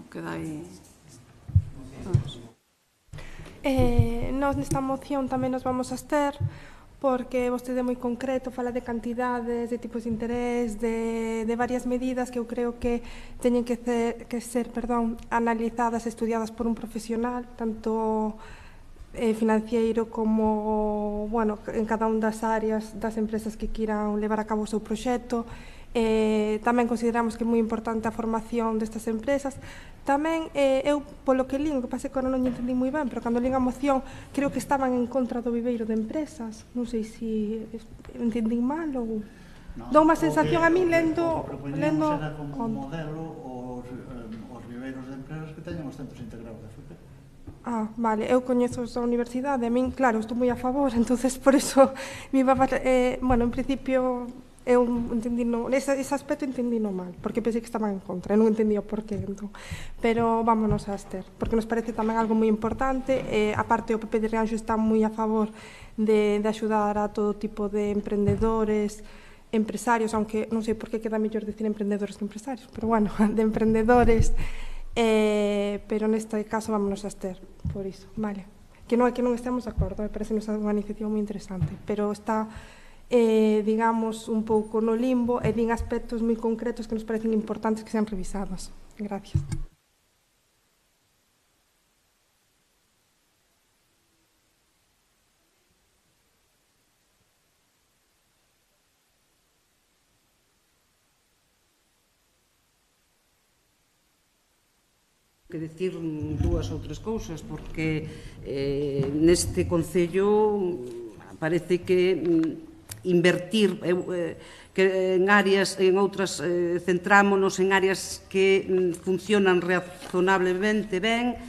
queda aí... Nós nesta moción tamén nos vamos a abster, porque vostede é moi concreto, fala de cantidades, de tipos de interés, de varias medidas que eu creo que teñen que ser analizadas e estudiadas por un profesional, tanto financiero como, bueno, en cada unha das áreas das empresas que queiran levar a cabo o seu proxecto. Tamén consideramos que é moi importante a formación destas empresas. Tamén, eu, polo que lín, que pase que non entendí moi ben, pero cando lín a moción, creo que estaban en contra do viveiro de empresas. Non sei se entendí mal ou... Dou unha sensación a mí lendo... O que propoñemos era como modelo os viveiros de empresas que teñen os centros integrados de FP. Vale, eu coñezo a universidade, a min, claro, estou moi a favor, entonces por eso, bueno, en principio... Eu entendi, ese aspecto entendi mal, porque pensei que estaban en contra, non entendí o porqué, entón. Pero vámonos a abster, porque nos parece tamén algo moi importante, aparte o PP de Rianxo está moi a favor de axudar a todo tipo de emprendedores, empresarios, aunque non sei por que queda mellor decir emprendedores que empresarios, pero bueno, de emprendedores, pero neste caso vámonos a abster, por iso, vale. Que non é que non estemos de acordo, me parece unha iniciativa moi interesante, pero está... digamos, un pouco no limbo e din aspectos moi concretos que nos parecen importantes que sean revisados. Gracias. Que decir dúas ou tres cousas, porque neste Concello parece que invertir que en áreas, en outras centrámonos en áreas que funcionan razonablemente ben,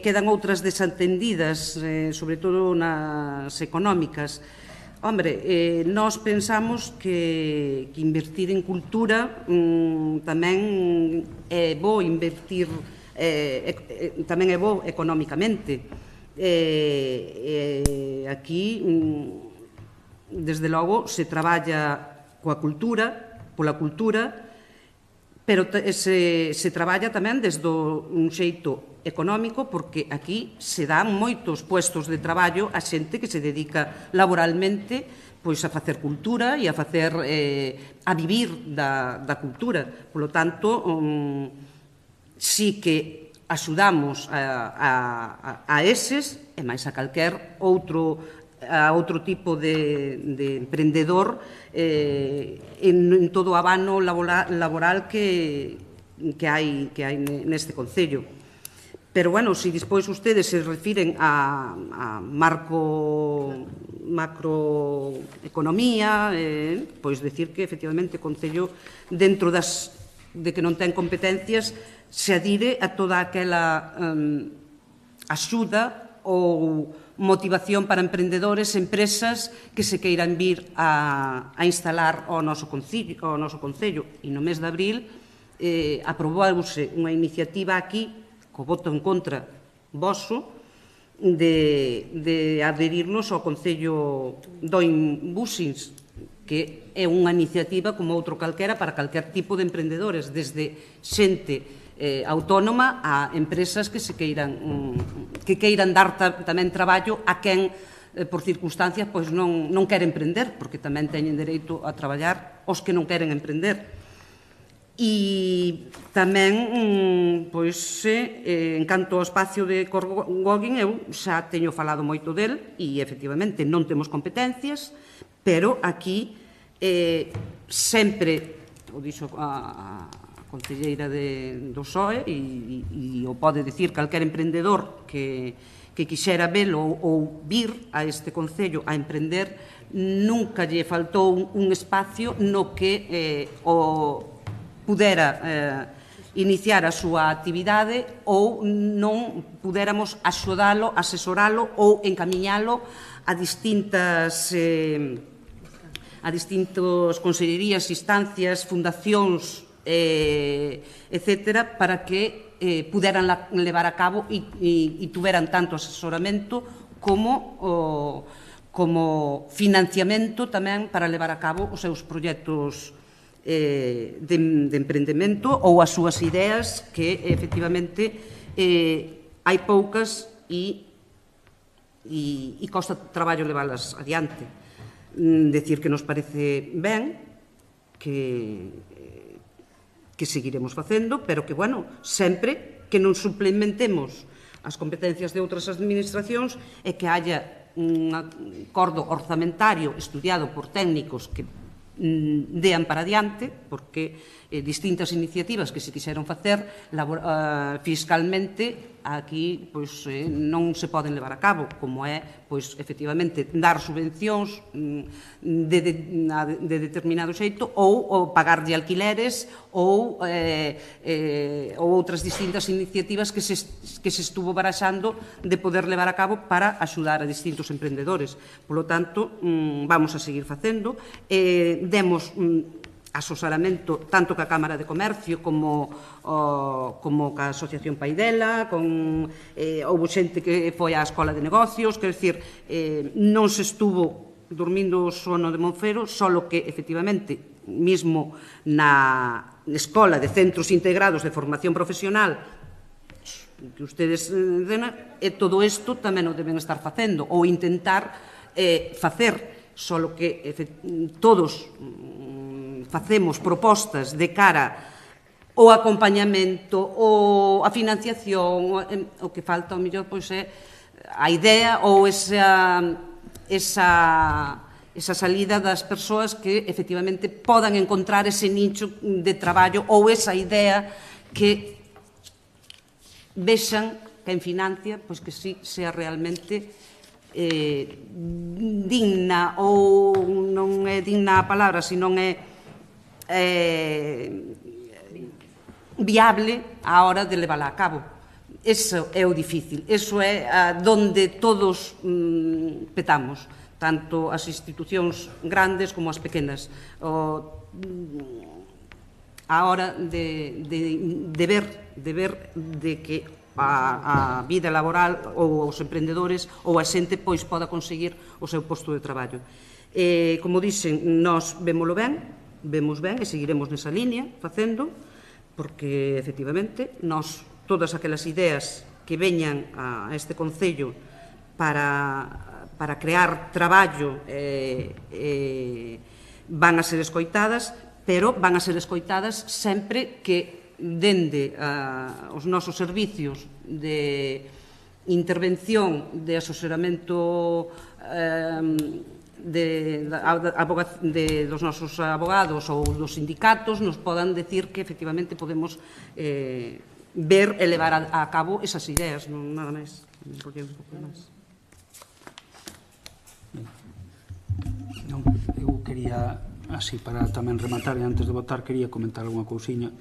quedan outras desatendidas, sobre todo nas económicas. Hombre, nós pensamos que invertir en cultura tamén é bo invertir, tamén é bo económicamente. Aquí desde logo, se traballa coa cultura, pola cultura, pero se traballa tamén desde un xeito económico, porque aquí se dan moitos puestos de traballo a xente que se dedica laboralmente pois a facer cultura e a facer a vivir da cultura. Por lo tanto, sí que axudamos a eses e máis a calquer outro tipo de emprendedor en todo o abano laboral que hai neste Concello. Pero, bueno, se despois ustedes se refiren a macroeconomía, pois decir que, efectivamente, o Concello, dentro de que non ten competencias, se adire a toda aquela axuda ou motivación para emprendedores, empresas que se queiran vir a instalar ao noso Concello. E no mes de abril aprobouse unha iniciativa aquí, co voto en contra voso, de adherirnos ao Concello Doin Busins, que é unha iniciativa como outro calquera para calquer tipo de emprendedores, desde xente autónoma a empresas que queiran dar tamén traballo a quen por circunstancias pois non quere emprender, porque tamén teñen dereito a traballar os que non queren emprender. E tamén, pois, en canto ao espacio de coworking, eu xa teño falado moito del e, efectivamente, non temos competencias, pero aquí sempre, o dixo a concelleira do PSOE, e o pode dicir calquer emprendedor que quixera velo ou vir a este Concello a emprender, nunca lle faltou un espacio no que o pudera iniciar a súa actividade ou non pudéramos axudalo, asesoralo ou encamiñalo a distintas consellerías, instancias, fundacións, etcétera, para que puderan levar a cabo e tuveran tanto asesoramento como financiamento tamén para levar a cabo os seus proxectos de emprendemento ou as súas ideas, que efectivamente hai poucas e costa traballo leválas adiante. Decir que nos parece ben, que seguiremos facendo, pero que, bueno, sempre que non suplementemos as competencias de outras administracións e que haya un acordo orzamentario estudiado por técnicos que dean para adiante, porque distintas iniciativas que se quixeron facer fiscalmente aquí non se poden levar a cabo, como é, efectivamente, dar subvencións de determinado xeito ou pagarlle alquileres ou outras distintas iniciativas que se estuvo baraxando de poder levar a cabo para axudar a distintos emprendedores. Polo tanto, vamos a seguir facendo. Demos asesoramento tanto ca Cámara de Comercio como ca Asociación Paidela, houve xente que foi á Escola de Negocios, quer dicir, non se estuvo dormindo o sono de Monfero, solo que, efectivamente, mismo na Escola de Centros Integrados de Formación Profesional que ustedes e todo isto tamén o deben estar facendo, ou intentar facer, solo que todos facemos propostas de cara ao acompañamento, ou a financiación, o que falta, ao mellor, é a idea ou esa salida das persoas que, efectivamente, podan encontrar ese nicho de traballo ou esa idea que vexan que en financia, pois que sí sea realmente digna, ou non é digna a palabra, senón é viable á hora de levála a cabo. Eso é o difícil, eso é donde todos petamos, tanto as institucións grandes como as pequenas. A hora de ver de que a vida laboral ou os emprendedores ou a xente poda conseguir o seu posto de traballo. Como dixen, nós vémolo ben, vemos ben e seguiremos nesa línea facendo, porque, efectivamente, nós, todas aquelas ideas que veñan a este Concello para crear traballo van a ser escoitadas, pero van a ser escoitadas sempre que dende os nosos servicios de intervención, de asesoramento dos nosos abogados ou dos sindicatos, nos podan decir que efectivamente podemos ver e levar a cabo esas ideas, non nada máis. Eu quería, así para tamén rematar e antes de votar, quería comentar algunha cousiña,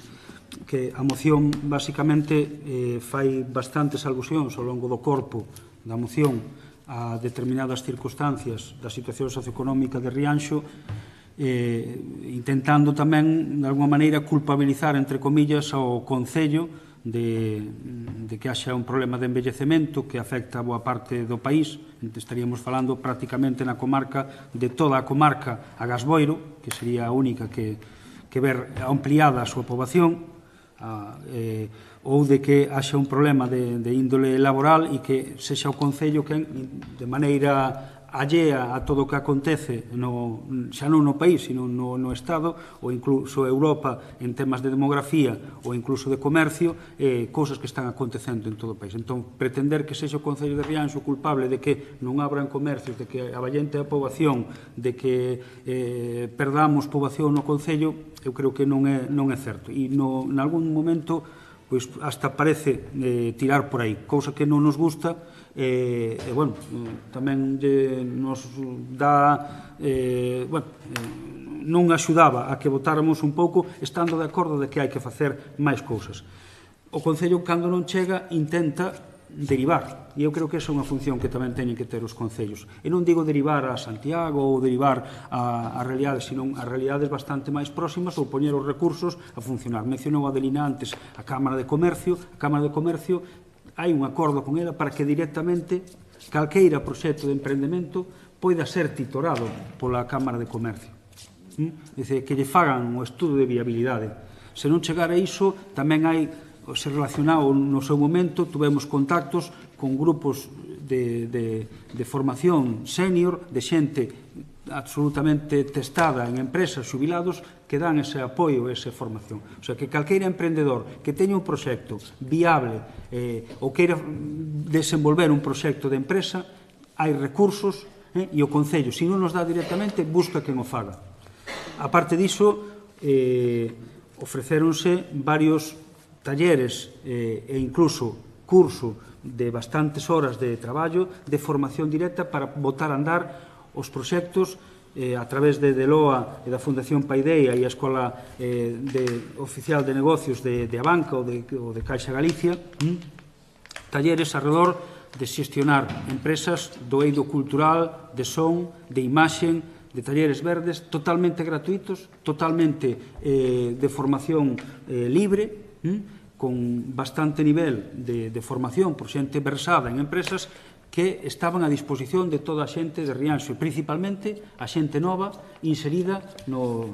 que a moción basicamente fai bastantes alusións ao longo do corpo da moción a determinadas circunstancias da situación socioeconómica de Rianxo, intentando tamén, de alguma maneira, culpabilizar, entre comillas, ao Concello de que haxa un problema de envellecemento que afecta a boa parte do país. Estaríamos falando prácticamente na comarca, de toda a comarca a Gasboiro, que sería a única que ver ampliada a súa poboación. ou de que haxa un problema de índole laboral e que sexa o Concello que de maneira allea a todo o que acontece xa non no país, sino no Estado ou incluso Europa en temas de demografía ou incluso de comercio, cousas que están acontecendo en todo o país. Entón, pretender que sexa o Concello de Rianxo culpable de que non abran comercios, de que avallente a poboación, de que perdamos poboación no Concello, eu creo que non é certo. E en algún momento pois hasta parece tirar por aí, cousa que non nos gusta, bueno, tamén nos dá, non axudaba a que votáramos un pouco estando de acordo de que hai que facer máis cousas. O Concello, cando non chega, intenta derivar, e eu creo que esa é unha función que tamén teñen que ter os concellos. E non digo derivar a Santiago ou derivar a realidades, sino a realidades bastante máis próximas ou poñer os recursos a funcionar. Mencionou a Adelina antes a Cámara de Comercio. A Cámara de Comercio hai un acordo con ela para que directamente calqueira proxecto de emprendemento poida ser titorado pola Cámara de Comercio. Dice, que lle fagan o estudo de viabilidade. Se non chegar a iso, tamén hai, se relacionado no seu momento, tuvemos contactos con grupos de formación senior, de xente absolutamente testada en empresas, xubilados, que dan ese apoio, esa formación. O sea, que calqueira emprendedor que teña un proxecto viable ou queira desenvolver un proxecto de empresa, hai recursos e o Concello, se non nos dá directamente, busca quen o faga. A parte diso, ofrecéronse varios talleres e incluso curso de bastantes horas de traballo de formación directa para botar a andar os proxectos a través de Deloa e da Fundación Paideia e a Escola Oficial de Negocios de Abanca ou de Caixa Galicia, talleres alrededor de xestionar empresas do eido cultural, de son, de imaxen, de talleres verdes, totalmente gratuitos, totalmente de formación libre, con bastante nivel de formación por xente versada en empresas que estaban a disposición de toda a xente de Rianxo, principalmente a xente nova inserida no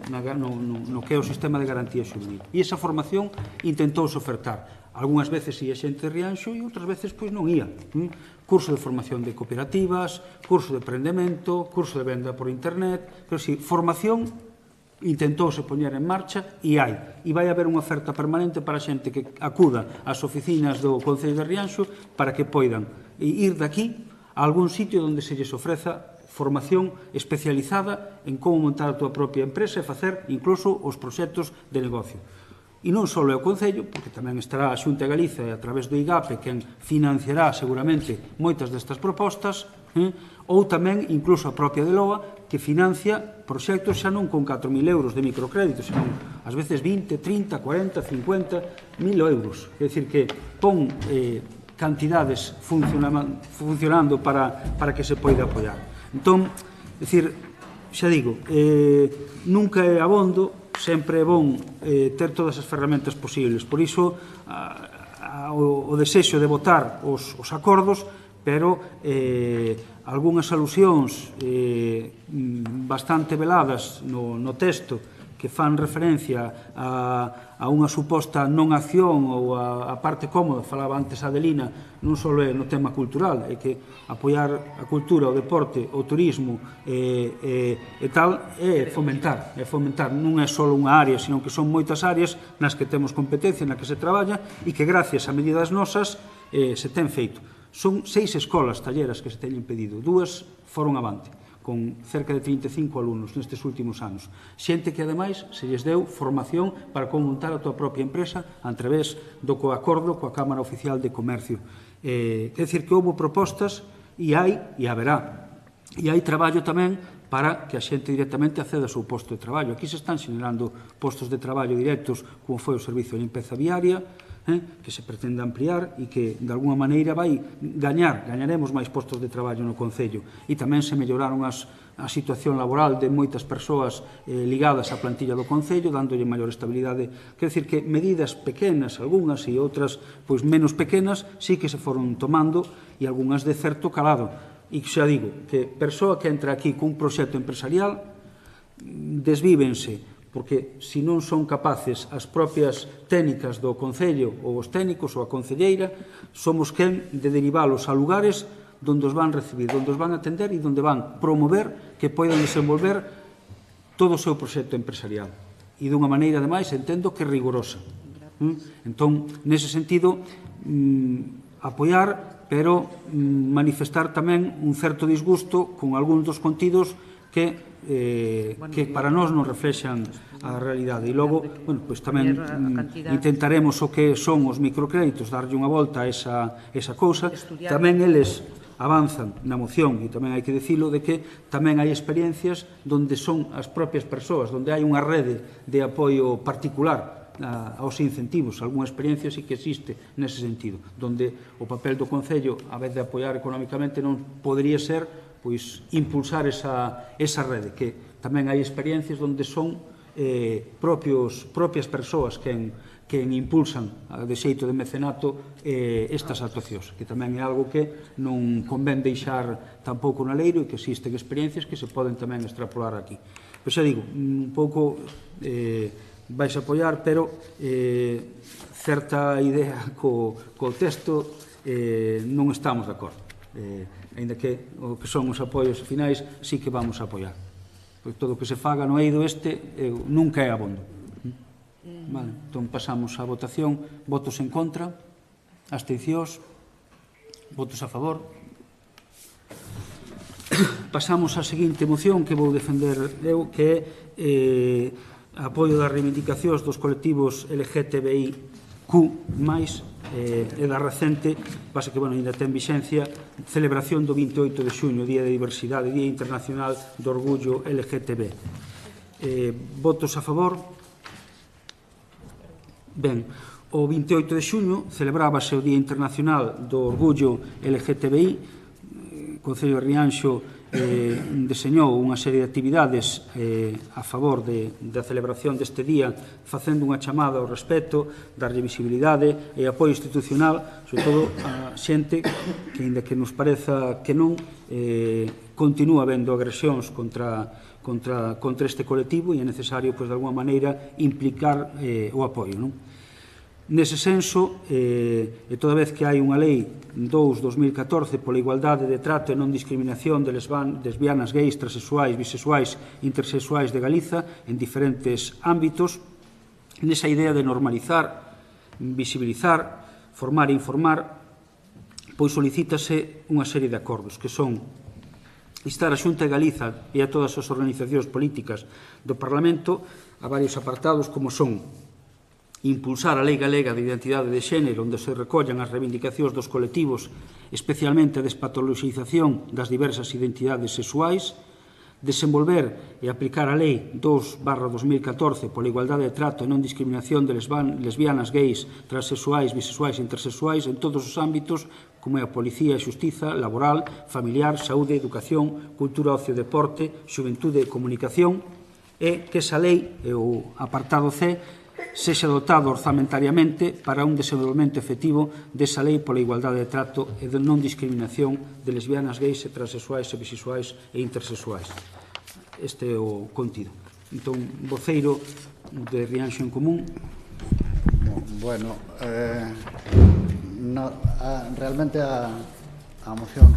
que é o sistema de garantía xuvenil. E esa formación intentouse ofertar. Algúnas veces ia xente de Rianxo e outras veces pois non ia. Curso de formación de cooperativas, curso de emprendemento, curso de venda por internet, pero si, formación intentouse poñer en marcha e hai. E vai haber unha oferta permanente para a xente que acuda ás oficinas do Concello de Rianxo para que poidan ir daqui a algún sitio onde se lles ofreza formación especializada en como montar a túa propia empresa e facer incluso os proxectos de negocio. E non só é o Concello, porque tamén estará a Xunta de Galicia a través do IGAPE quen financiará seguramente moitas destas propostas, ou tamén incluso a propia Deloa que financia proxectos xa non con 4.000 euros de microcrédito, senón ás veces 20, 30, 40, 50, 1.000 euros. É dicir que pon cantidades funcionando para que se poida apoiar. Entón, xa digo, nunca é abondo, sempre é bon ter todas as ferramentas posibles. Por iso, o desexo de votar os acordos, pero algunhas alusións bastante veladas no texto que fan referencia a unha suposta non acción ou a parte cómoda, falaba antes a Adelina, non só é no tema cultural, é que apoiar a cultura, o deporte, o turismo e tal, é fomentar, non é só unha área, senón que son moitas áreas nas que temos competencia, nas que se traballa e que gracias a medidas nosas se ten feito. Son 6 escolas talleras que se teñen pedido, 2 foron avante, con cerca de 35 alumnos nestes últimos anos. Xente que, ademais, se lles deu formación para como montar a túa propia empresa a través do coacordo coa Cámara Oficial de Comercio. Quer dicir que houve propostas e hai e haberá. E hai traballo tamén para que a xente directamente acceda ao seu posto de traballo. Aquí se están xenerando postos de traballo directos como foi o Servicio de Limpeza Viaria, que se pretende ampliar e que, de alguna maneira, gañaremos máis postos de traballo no Concello. E tamén se melloraron a situación laboral de moitas persoas ligadas á plantilla do Concello, dándolle maior estabilidade. Quer dizer que medidas pequenas, algunhas, e outras pois menos pequenas, sí que se foron tomando, e algunhas de certo calado. E xa digo, que persoa que entra aquí cun proxecto empresarial desvívense porque se non son capaces as propias técnicas do Concello ou os técnicos ou a concelleira, somos quen de derivalos a lugares donde os van recibir, donde os van atender e donde van promover que poidan desenvolver todo o seu proxecto empresarial. E dunha maneira, ademais, entendo que rigorosa. Entón, nese sentido, apoiar, pero manifestar tamén un certo disgusto con algúns dos contidos que para nós non reflexan a realidade. E logo, pois tamén intentaremos o que son os microcréditos, darlle unha volta a esa cousa. Tamén eles avanzan na moción, e tamén hai que dicilo, de que tamén hai experiencias onde son as propias persoas, onde hai unha rede de apoio particular aos incentivos. Algúna experiencia sí que existe nese sentido, onde o papel do Concello, a vez de apoiar económicamente, non podería ser pois impulsar esa rede, que tamén hai experiencias onde son propias persoas quen impulsan de xeito de mecenato estas actuacións, que tamén é algo que non convén deixar tampouco na leiro e que existen experiencias que se poden tamén extrapolar aquí. Pois xa digo, un pouco vais a apoiar, pero certa idea co texto non estamos de acordo. Ainda que o que son os apoios finais sí que vamos a apoiar. Pois todo o que se faga no eido nunca é abondo. Vale, entón pasamos á votación. Votos en contra, abstencións, votos a favor. Pasamos á seguinte moción que vou defender eu, que é apoio das reivindicacións dos colectivos LGTBIQ+, e da recente, pasa que, ainda ten vixencia, celebración do 28 de xuño, Día de Diversidade, Día Internacional do Orgullo LGTB. Votos a favor? Ben, o 28 de xuño celebrábase o Día Internacional do Orgullo LGTBI. O Concello de Rianxo deseñou unha serie de actividades a favor da celebración deste día, facendo unha chamada ao respeto, darlle visibilidade e apoio institucional, sobre todo a xente que, ainda que nos pareza que non, continúa habendo agresións contra este colectivo, e é necesario, de alguma maneira, implicar o apoio, non? Nese senso, e toda vez que hai unha lei 2/2014 pola igualdade de trato e non discriminación de lesbianas, gays, transexuais, bisexuais, intersexuais de Galiza en diferentes ámbitos, nesa idea de normalizar, visibilizar, formar e informar, pois solicítase unha serie de acordos, que son instar a Xunta de Galiza e a todas as organizacións políticas do Parlamento a varios apartados, como son impulsar a Lei Galega de Identidade de Xénero, onde se recollan as reivindicacións dos colectivos, especialmente a despatoloxización das diversas identidades sexuais, desenvolver e aplicar a Lei 2/2014 pola igualdade de trato e non discriminación de lesbianas, gays, transexuais, bisexuais e intersexuais en todos os ámbitos, como é a policía e xustiza, laboral, familiar, saúde, educación, cultura, ocio, deporte, xuventude e comunicación, e que esa lei, o apartado C, sexa dotado orzamentariamente para un desenvolvemento efectivo desa lei pola igualdade de trato e de non discriminación de lesbianas, gays, transexuais, bisexuais e intersexuais. Este é o contido. Entón, voceiro de Rianxo en Común. Bueno, realmente a moción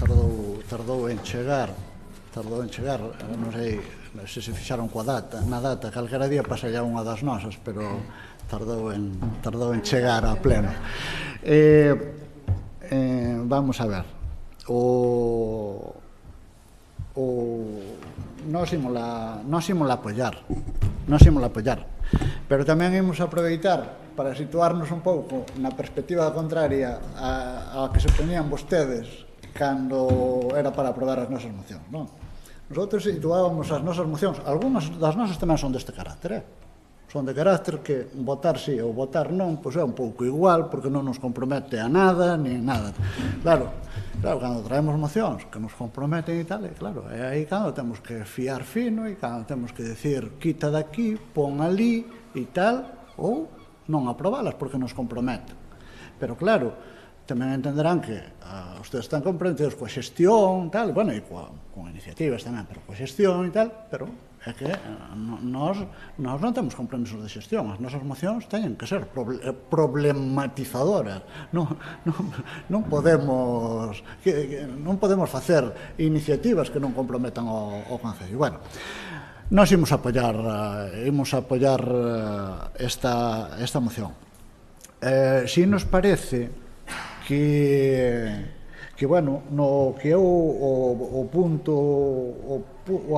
tardou en chegar, non sei se fixaron na data, calquera día pasaría unha das nosas, pero tardou en chegar a pleno. Vamos a ver, nós ímola apoiar, pero tamén imos aproveitar para situarnos un pouco na perspectiva contraria a que se poñían vostedes cando era para aprobar as nosas mocións, non? Nosotros situábamos as nosas mocións, algunhas das nosas tamén son deste carácter, son de carácter que votar sí ou votar non, pois é un pouco igual, porque non nos compromete a nada, nin nada. Claro, cando traemos mocións que nos comprometen e tal, claro, é aí cando temos que fiar fino e cando temos que decir quita daqui, pon ali e tal, ou non aprobalas porque nos comprometen. Pero claro, tamén entenderán que ustedes están comprometidos coa xestión, tal, bueno, e con iniciativas tamén, pero coa xestión e tal, pero é que nós non temos compromisos de xestión, as nosas mocións teñen que ser problematizadoras, non podemos facer iniciativas que non comprometan o Concello. Bueno, nós imos apoiar esta moción. Si nos parece que bueno, no que é o punto, o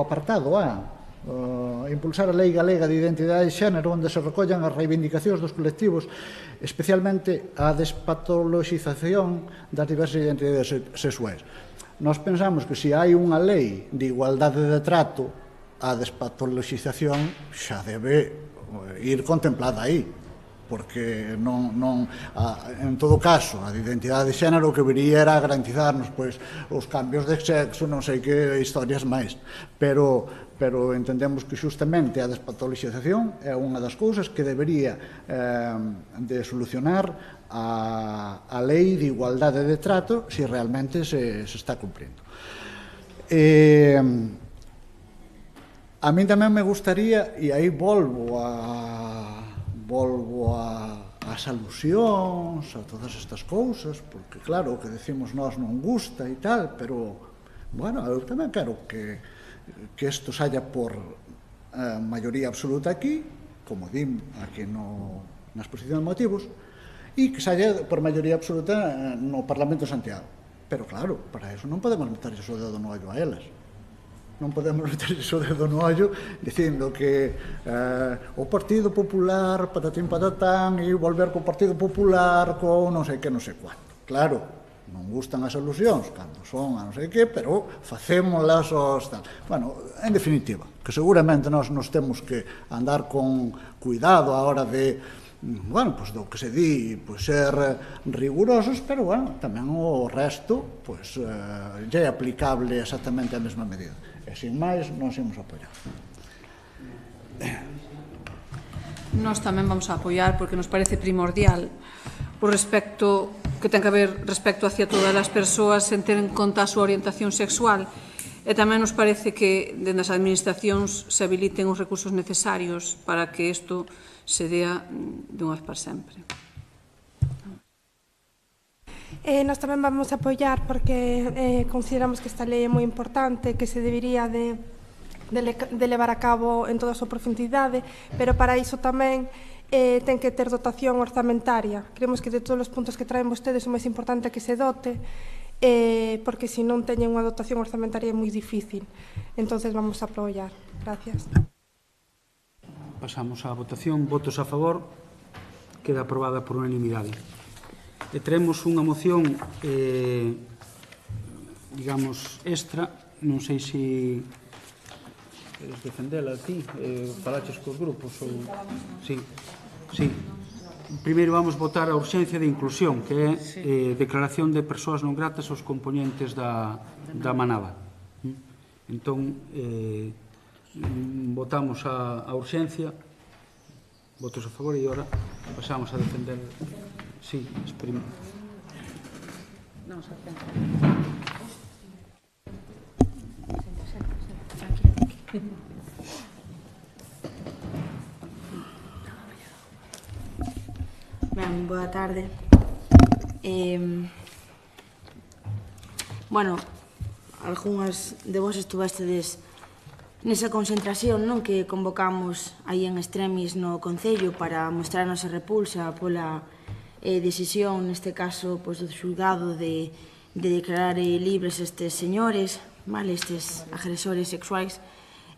apartado A, impulsar a Lei Galega de Identidade de Xénero, onde se recollan as reivindicacións dos colectivos, especialmente a despatoloxización das diversas identidades sexuais. Nós pensamos que se hai unha lei de igualdade de trato, a despatoloxización xa debe ir contemplada aí, porque en todo caso, a de identidade de xénero o que viría era garantizarnos os cambios de sexo, non sei que historias máis, pero entendemos que xustamente a despatoloxización é unha das cousas que debería de solucionar a lei de igualdade de trato se realmente se está cumprindo. A min tamén me gustaría, e aí volvo ás alusións, a todas estas cousas, porque claro, o que decimos nós non gusta e tal, pero, bueno, eu tamén quero que isto saia por maioría absoluta aquí, como dim aquí na exposición de motivos, e que saia por maioría absoluta no Parlamento de Santiago. Pero claro, para eso non podemos meter o dedo no ollo a elas. Non podemos meter o dedo no ollo dicindo que o Partido Popular, patatín patatán, e volver co Partido Popular co non sei que, non sei cuánto. Claro, non gustan as alusións cando son a non sei que, pero facémolas os tal. Bueno, en definitiva, que seguramente nós nos temos que andar con cuidado a hora de, bueno, pois do que se di, pois ser rigurosos, pero, bueno, tamén o resto, pois, é aplicable exactamente a mesma medida. E, sin máis, nos imos apoiar. Nós tamén vamos a apoiar porque nos parece primordial o respecto que ten que haber respecto hacia todas as persoas en ter en conta a súa orientación sexual, e tamén nos parece que dende as administracións se habiliten os recursos necesarios para que isto se dea de unha vez para sempre. Nós tamén vamos a apoiar porque consideramos que esta lei é moi importante, que se debería de levar a cabo en toda a súa profundidade, pero para iso tamén ten que ter dotación orzamentaria. Creemos que de todos os puntos que traen vostedes o máis importante que se dote, porque se non teñen unha dotación orzamentaria é moi difícil. Entonces vamos a apoiar. Gracias. Pasamos á votación. Votos a favor. Queda aprobada por unanimidade. E traemos unha moción, digamos, extra. Non sei se queres defendela ti, falaches cos grupos ou... Sí. Primeiro vamos votar a urxencia de inclusión, que é declaración de persoas non gratas aos componentes da manada. Entón, votamos a urxencia, votos a favor, e agora pasamos a defender... Sí, experimento. Ben, boa tarde. Bueno, algunhas de vos estuvestedes nesa concentración, non, que convocamos aí en Extremis no Concello para mostrar a nosa repulsa pola decisión, neste caso, do xulgado de declarar libres estes señores, estes agresores sexuais.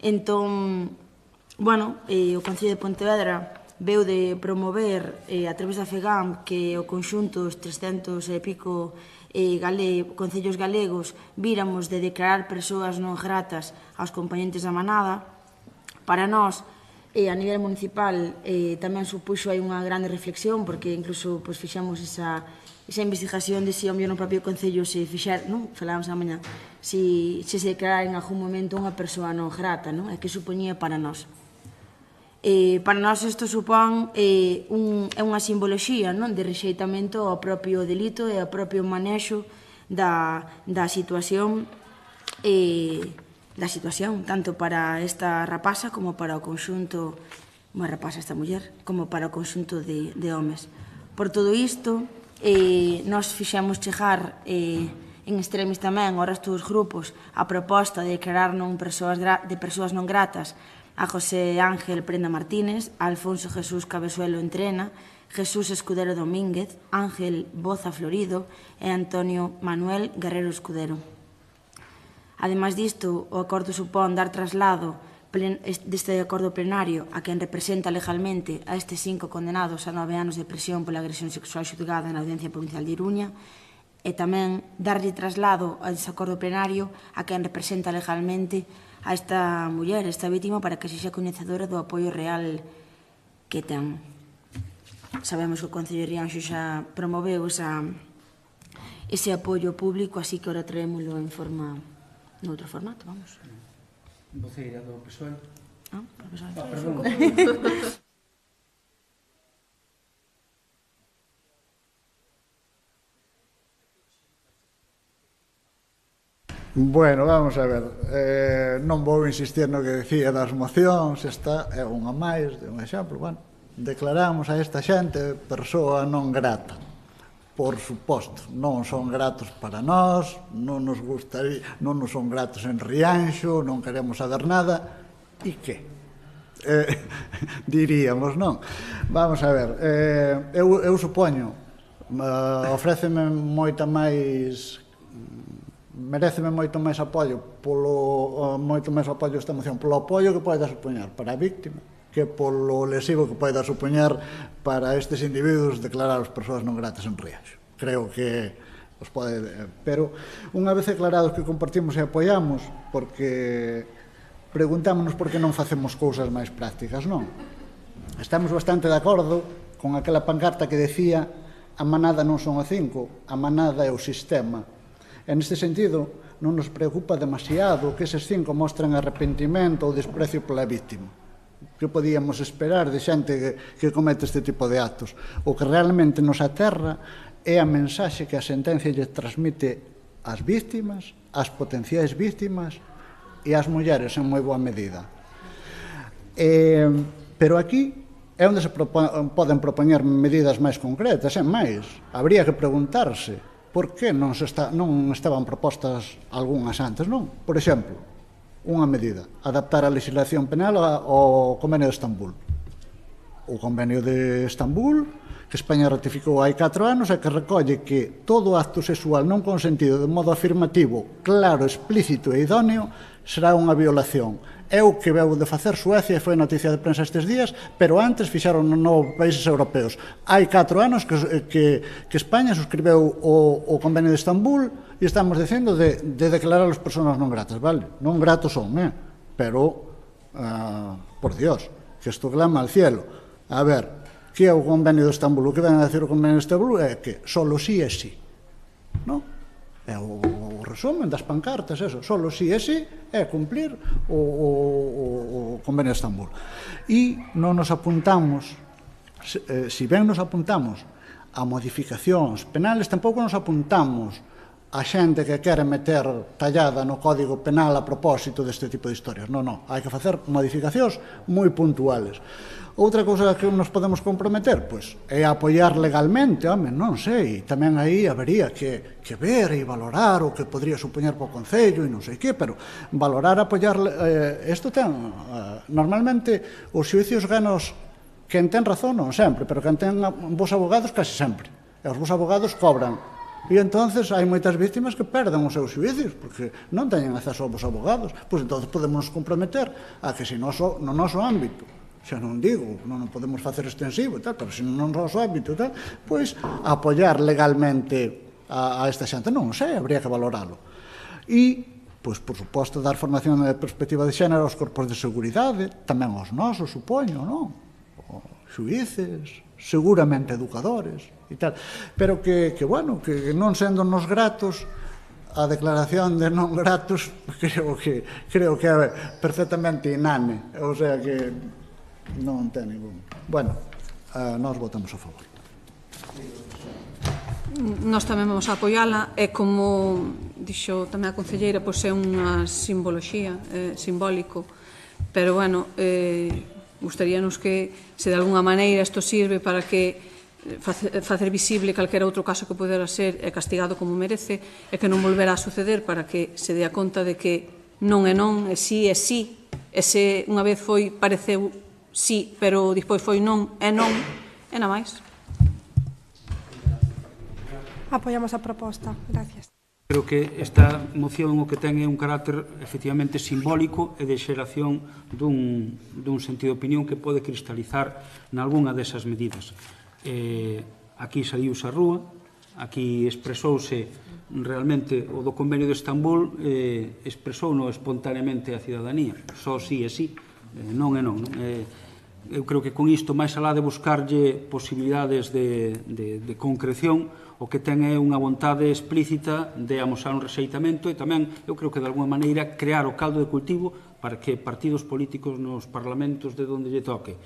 Entón, bueno, o Concello de Pontevedra veu de promover a través da FEGAM que o conxunto dos 300 e pico concellos galegos víramos de declarar persoas non gratas aos componentes da manada. Para nós, a nivel municipal, tamén supuxo aí unha grande reflexión, porque incluso fixamos esa investigación de se o no propio Concello se fixer, non? Falábamos a mañá, se declarara en algún momento unha persoa non grata, non? E que supoñía para nós. Para nós isto supón é unha simboloxía de rexeitamento ao propio delito e ao propio manexo da situación, tanto para esta rapaza como para o conxunto, unha rapaza esta muller, como para o conxunto de homes. Por todo isto, nós fixemos chegar en extremis tamén ao resto dos grupos a proposta de declarar de persoas non gratas a José Ángel Prenda Martínez, a Alfonso Jesús Cabezuelo Entrena, Jesús Escudero Domínguez, Ángel Boza Florido e Antonio Manuel Guerrero Escudero. Ademais disto, o acordo supón dar traslado deste acordo plenario a quen representa legalmente a estes 5 condenados a 9 anos de prisión pola agresión sexual xulgada na Audiencia Provincial de Iruña e tamén darlle traslado a ese acordo plenario a quen representa legalmente a esta muller, esta vítima, para que sexa coñecedora do apoio real que ten. Sabemos que o Concello de Rianxo xa promoveu ese apoio público, así que ora traémoslo en forma, noutro formato, vamos. Voceira do PSOE. Perdón. Bueno, vamos a ver, non vou insistir no que decía das mocións, esta é unha máis de un exemplo, bueno, declaramos a esta xente persoa non grata. Por suposto, non son gratos para nós, non nos gustaría, non nos son gratos en Rianxo, non queremos saber nada, e que? Diríamos, non? Vamos a ver, eu supoño, ofréceme moita máis, meréceme moito máis apoio esta moción, polo apoio que poida supoñer para a víctima, que polo lesivo que poida supoñer para estes individuos declarar as persoas non gratas en Rianxo. Creo que os pode... Pero, unha vez aclarados que compartimos e apoiamos, porque preguntámonos por que non facemos cousas máis prácticas, non? Estamos bastante de acordo con aquela pancarta que decía a manada non son a 5, a manada é o sistema. E neste sentido, non nos preocupa demasiado que eses 5 mostren arrepentimento ou desprecio pola víctima. Que podíamos esperar de xente que comete este tipo de actos? O que realmente nos aterra é a mensaxe que a sentencia lle transmite ás víctimas, ás potenciais víctimas e ás mulleres en moi boa medida. Pero aquí é onde se poden propoñer medidas máis concretas, e máis. Habría que preguntarse por que non estaban propostas algunhas antes, non? Por exemplo, unha medida, adaptar a legislación penal ao Convenio de Estambul. O Convenio de Estambul, que España ratificou hai 4 anos, e que recolle que todo acto sexual non consentido de modo afirmativo, claro, explícito e idóneo será unha violación. É o que veu de facer Suecia, e foi noticia de prensa estes días, pero antes fixaron nos países europeos. Hai 4 anos que España suscribeu o Convenio de Estambul e estamos dicendo de declarar as persoas non gratas, vale? Non gratos son, pero, por Dios, que isto clama al cielo. A ver, que é o Convenio de Estambul? O que ven a decir o Convenio de Estambul é que solo sí é sí, non? É o resumen das pancartas, eso, solo sí é sí, é cumplir o Convenio de Estambul. E non nos apuntamos, si ben nos apuntamos a modificacións penales, tampouco nos apuntamos a xente que quere meter tallada no Código Penal a propósito deste tipo de historias. Non, hai que facer modificacións moi puntuales. Outra cousa que nos podemos comprometer, pois, é apoiar legalmente, non sei, tamén aí habería que ver e valorar o que podría supoñer para o Concello e non sei que, pero valorar, apoiar, isto ten, normalmente, os xuicios ganos, quen ten razón non sempre, pero quen ten bons abogados casi sempre, e os bons abogados cobran. E entonces hai moitas víctimas que perden os seus xuicios porque non teñen acceso aos abogados. Pois entonces podemos nos comprometer a que se no noso ámbito, xa non digo, non podemos facer extensivo, pero se no noso ámbito, pois apoiar legalmente a esta xente, non sei, habría que valoralo. E, pois, por suposto, dar formación de perspectiva de xénero aos corpos de seguridade, tamén aos nosos, supoño, non? Xuíces, seguramente educadores e tal, pero que non sendo nos gratos, a declaración de non gratos creo que é perfectamente inane, o sea que Non ten ningún. Bueno, nós votamos a favor. Nós tamén vamos a apoiala e como dixo tamén a concelleira, pois é unha simboloxía, simbólico, pero bueno, gustaríanos que se de alguna maneira isto sirve para que facer visible calquera outro caso que podera ser castigado como merece e que non volverá a suceder para que se dea conta de que non é non, é sí, e se unha vez foi, pareceu sí, pero despois foi non, e nada máis. Apoiamos a proposta. Gracias. Creo que esta moción o que ten é un carácter efectivamente simbólico e de xeración dun sentido de opinión que pode cristalizar nalgúna desas medidas. Aquí saliuse a rúa, aquí expresouse realmente o do convenio de Estambul, expresouno espontaneamente a cidadanía, só sí e sí, non é non. Eu creo que con isto, máis alá de buscarlle posibilidades de concreción, o que ten é unha vontade explícita de amosar un rexeitamento e tamén, eu creo que de alguma maneira, crear o caldo de cultivo para que partidos políticos nos parlamentos de onde lle toque,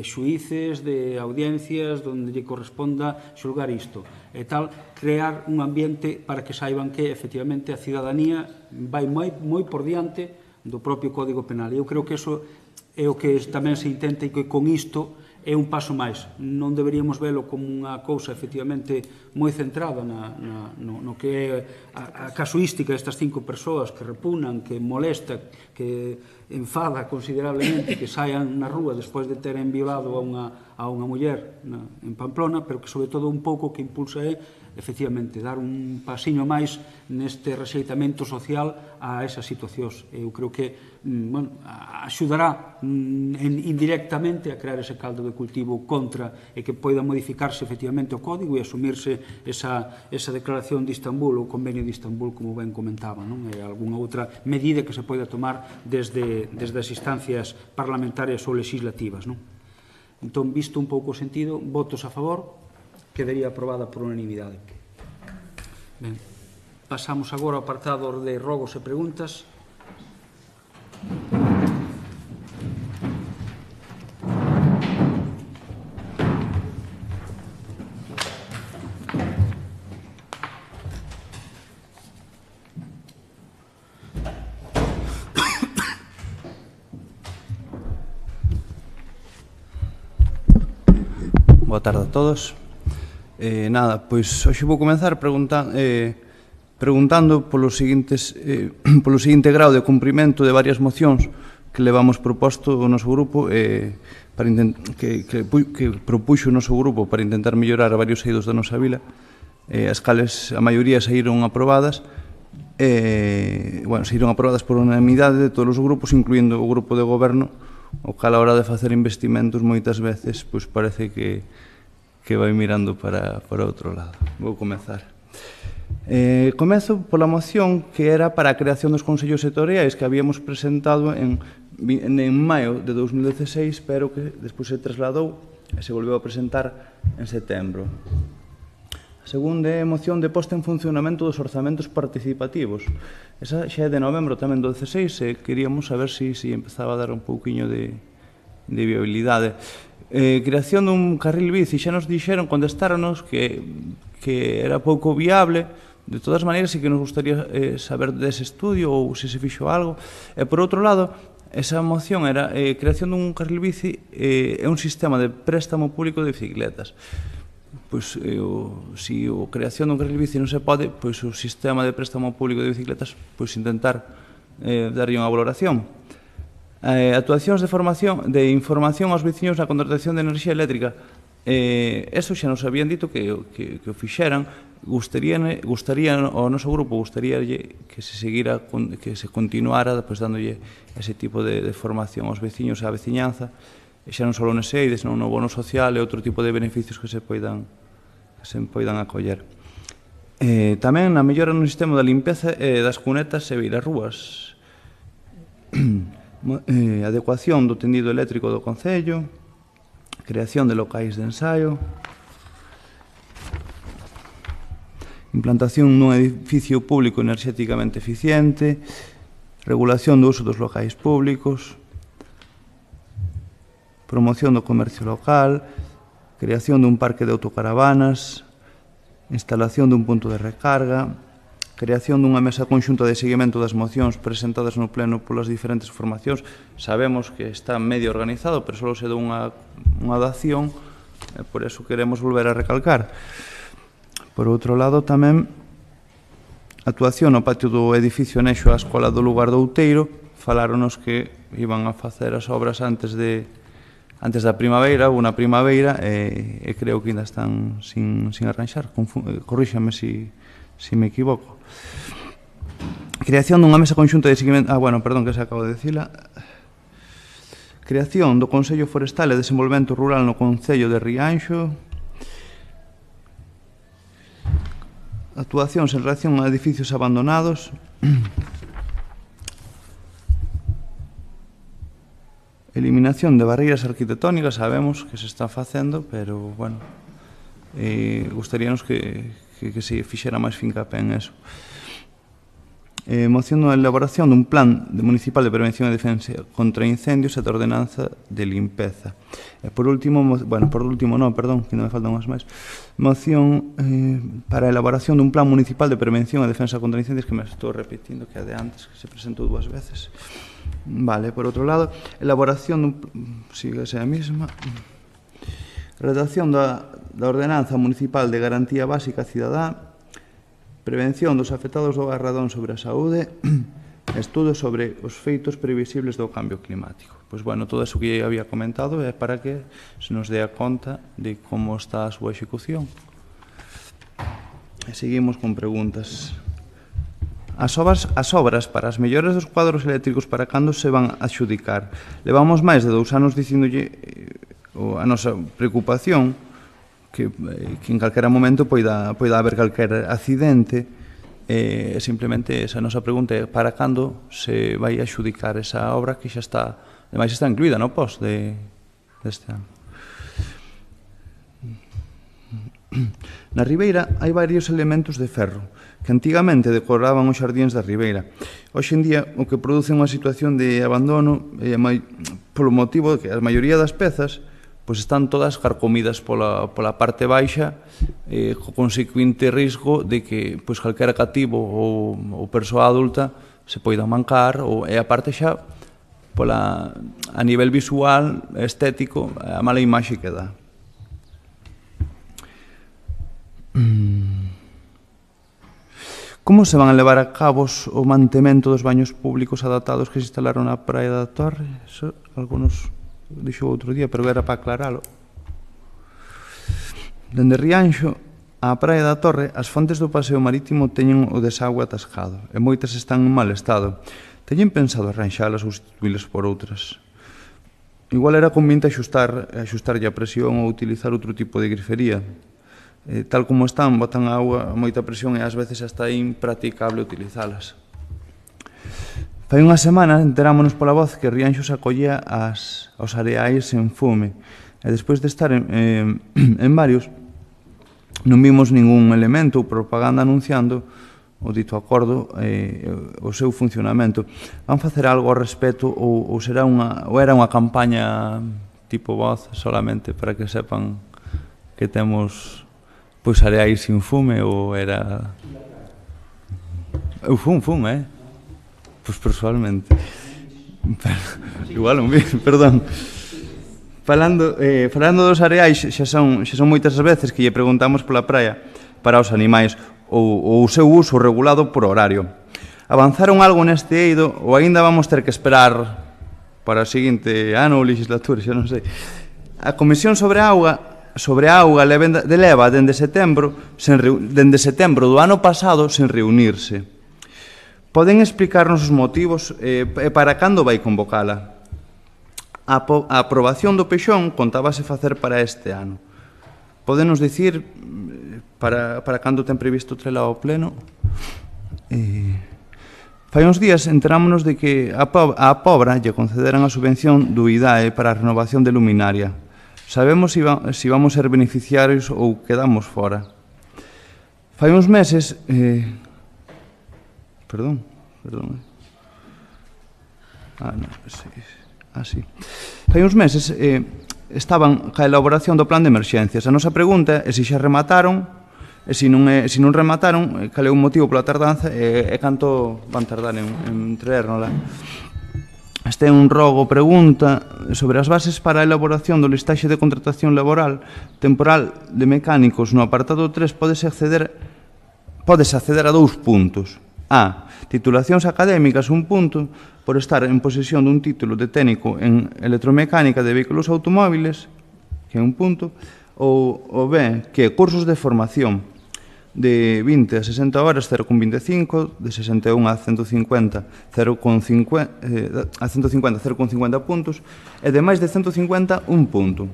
xuíces de audiencias onde lle corresponda xulgar isto, e tal, crear un ambiente para que saiban que, efectivamente, a cidadanía vai moi por diante do propio Código Penal. E eu creo que eso é o que tamén se intenta e que con isto é un paso máis. Non deberíamos velo como unha cousa efectivamente moi centrada no que é a casuística destas 5 persoas que repugnan, que molesta, que enfada considerablemente que saian na rúa despois de teren violado a unha muller en Pamplona, pero que sobre todo un pouco que impulsa é efectivamente dar un pasiño máis neste rexeitamento social a esas situacións. Eu creo que axudará indirectamente a crear ese caldo de cultivo contra e que poida modificarse efectivamente o código e asumirse esa declaración de Istambul, o convenio de Istambul, como ben comentaba, e algunha outra medida que se poida tomar desde as instancias parlamentarias ou legislativas. Entón, visto un pouco o sentido, votos a favor, quedaría aprobada por unanimidade. Ben, pasamos agora ao apartado de rogos e preguntas. Boa tarde a todos. Pois hoxe vou comenzar preguntando polo seguinte grau de cumprimento de varias mocións que levamos proposto o noso grupo que propuxo o noso grupo para intentar mellorar varios eidos da nosa vila, as cales a maioría saíron aprobadas por unanimidade de todos os grupos, incluindo o grupo de goberno, o cal a hora de facer investimentos moitas veces pois parece que vai mirando para outro lado. Vou comezar. Comezo pola moción que era para a creación dos consellos sectoriais que habíamos presentado en maio de 2016, pero que despois se trasladou e se volveu a presentar en setembro. A segunda é a moción de posta en funcionamento dos orzamentos participativos. Esa xa é de novembro tamén do 16 e queríamos saber se empezaba a dar un pouquiño de viabilidade. Creación dun carril bici, xa nos dixeron, contestáronos que era pouco viable. De todas maneiras, sí que nos gustaría saber dese estudio ou se fixo algo. E por outro lado, esa moción era creación dun carril bici e un sistema de préstamo público de bicicletas. Pois, se a creación dun carril bici non se pode, pois o sistema de préstamo público de bicicletas, pois intentar darlle unha valoración. Actuacións de información aos veciños na contratación de enerxía eléctrica. Eso xa nos habían dito que o fixeran. Gustaría ao noso grupo que se continuara dándolle ese tipo de formación aos veciños e á veciñanza, xa non só nese eides, senón no bono social e outro tipo de beneficios que se poidan acoller. Tamén na mellora no sistema da limpeza das cunetas e beirarrúas. Adecuación do tendido eléctrico do Concello, creación de locais de ensaio, implantación nun edificio público enerxéticamente eficiente, regulación do uso dos locais públicos, promoción do comercio local, creación dun parque de autocaravanas, instalación dun punto de recarga, creación dunha mesa conxunta de seguimento das mocións presentadas no pleno polas diferentes formacións. Sabemos que está medio organizado, pero só se dá unha dación, e por eso queremos volver a recalcar. Por outro lado, tamén, actuación no patio do edificio anexo á Escola do Lugar do Outeiro. Faláronos que iban a facer as obras antes da primavera, ou na primavera, e creo que ainda están sin arranxar. Corríxame se me equivoco. Creación dunha mesa conxunta de seguimento... perdón, que se acabo de dicila. Creación do Consello Forestal e Desenvolvemento Rural no Concello de Rianxo. Actuacións en relación a edificios abandonados. Eliminación de barreiras arquitectónicas, sabemos que se está facendo, pero, bueno, gustaríanos que se fixera máis fincapé en eso. Moción da elaboración dun plan municipal de prevención e defensa contra incendios e de ordenanza de limpeza. Por último, que non me faltan unhas máis, moción para a elaboración dun plan municipal de prevención e defensa contra incendios, que me estou repetindo, que é de antes, que se presentou 2 veces. Vale, por outro lado, elaboración dun... sigue a mesma. Redacción da ordenanza municipal de garantía básica cidadá, prevención dos afectados do garradón sobre a saúde, estudo sobre os feitos previsibles do cambio climático. Pois, bueno, todo eso que había comentado é para que se nos dé a conta de como está a súa execución. E seguimos con preguntas. As obras para as melloras dos cuadros eléctricos, para cando se van a adxudicar? Levamos máis de 2 anos dicindolle a nosa preocupación que en calquera momento poida haber calquer accidente, e simplemente esa nosa pregunta é para cando se vai a adxudicar esa obra que xa está, ademais está incluída no post deste ano. Na Ribeira hai varios elementos de ferro que antigamente decoraban os xardíns da Ribeira. Hoxe en día o que produce unha situación de abandono polo motivo de que a maioría das pezas pois están todas carcomidas pola parte baixa, co consecuinte risco de que pois calquera cativo ou persoa adulta se poida mancar, e a parte xa a nivel visual, estético, a mala imaxe que dá. Como se van a levar a cabo o mantemento dos baños públicos adaptados que se instalaron na Praia da Torre? Eso, algunos dixo outro día, pero era para aclaralo. Dende Rianxo á Praia da Torre, as fontes do paseo marítimo teñen o desagüe atascado e moitas están en mal estado. Teñen pensado arranxalas ou sustituílas por outras? Igual era conveniente axustarlle a presión ou utilizar outro tipo de grifería. Tal como están, botan auga a moita presión e ás veces hasta é impracticable utilizalas. Fai unha semana enterámonos pola voz que Rianxo se acollía aos areais en fume, e despois de estar en varios non vimos ningún elemento ou propaganda anunciando o dito acordo o seu funcionamento. Van facer algo ao respecto ou era unha campaña tipo voz solamente para que sepan que temos pois areais sin fume, ou era... Fum, pois persoalmente. Igual, perdón. Falando dos areais, xa son moitas as veces que lle preguntamos pola praia para os animais ou o seu uso regulado por horario. Avanzaron algo neste eido ou aínda vamos ter que esperar para o seguinte ano ou legislatura, xa non sei. A Comisión sobre a auga leva dende setembro do ano pasado sen reunirse. Poden explicarnos os motivos e para cando vai convocala? A aprobación do peixón contábase facer para este ano. Podenos dicir para cando ten previsto trela ao pleno? Fai uns días enterámonos de que a Pobra lle concederan a subvención do IDAE para a renovación de luminaria. Sabemos se vamos ser beneficiarios ou quedamos fora. Fai uns meses... Perdón. Sí. Fai fai uns meses estaban ca elaboración do plan de emerxencias. A nosa pregunta é se xa remataron, e se non remataron, cal é o motivo pola tardanza e canto van tardar en traérnola. Este é un rogo pregunta sobre as bases para a elaboración do listaxe de contratación laboral temporal de mecánicos. No apartado 3 podes acceder a 2 puntos. A. Titulacións académicas, 1 punto, por estar en posesión dun título de técnico en electromecánica de vehículos automóviles, que é 1 punto, ou B, que cursos de formación de 20 a 60 horas, 0,25, de 61 a 150, 0,50 puntos, e de máis de 150, 1 punto.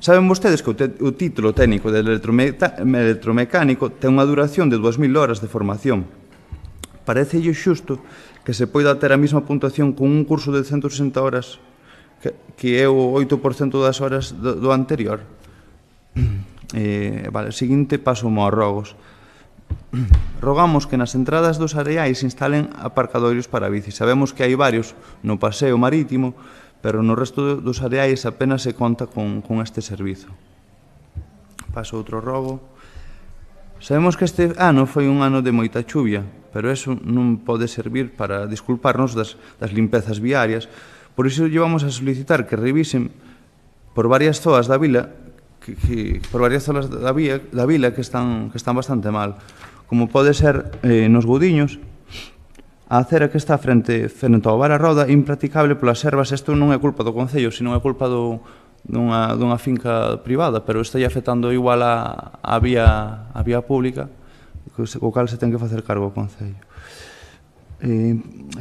Saben vostedes que o título técnico de electromecánico ten unha duración de 2.000 horas de formación. Parecelle xusto que se poida ter a mesma puntuación con un curso de 160 horas que é o 8% das horas do anterior. Vale, seguinte paso aos rogos. Rogamos que nas entradas dos areais instalen aparcadoiros para bici. Sabemos que hai varios no paseo marítimo, pero no resto dos areais apenas se conta con este servizo. Paso outro rogo. Sabemos que este ano foi un ano de moita chuvia, pero eso non pode servir para disculparnos das limpezas viarias. Por iso llevamos a solicitar que revisen por varias zonas da vila que están bastante mal. Como pode ser nos Goudiños, a acera que está frente ao bar a Roda é impracticable polas servas. Isto non é culpa do Concello, sino é culpa dunha finca privada, pero está afectando igual a vía pública, co cal se ten que facer cargo o Concello.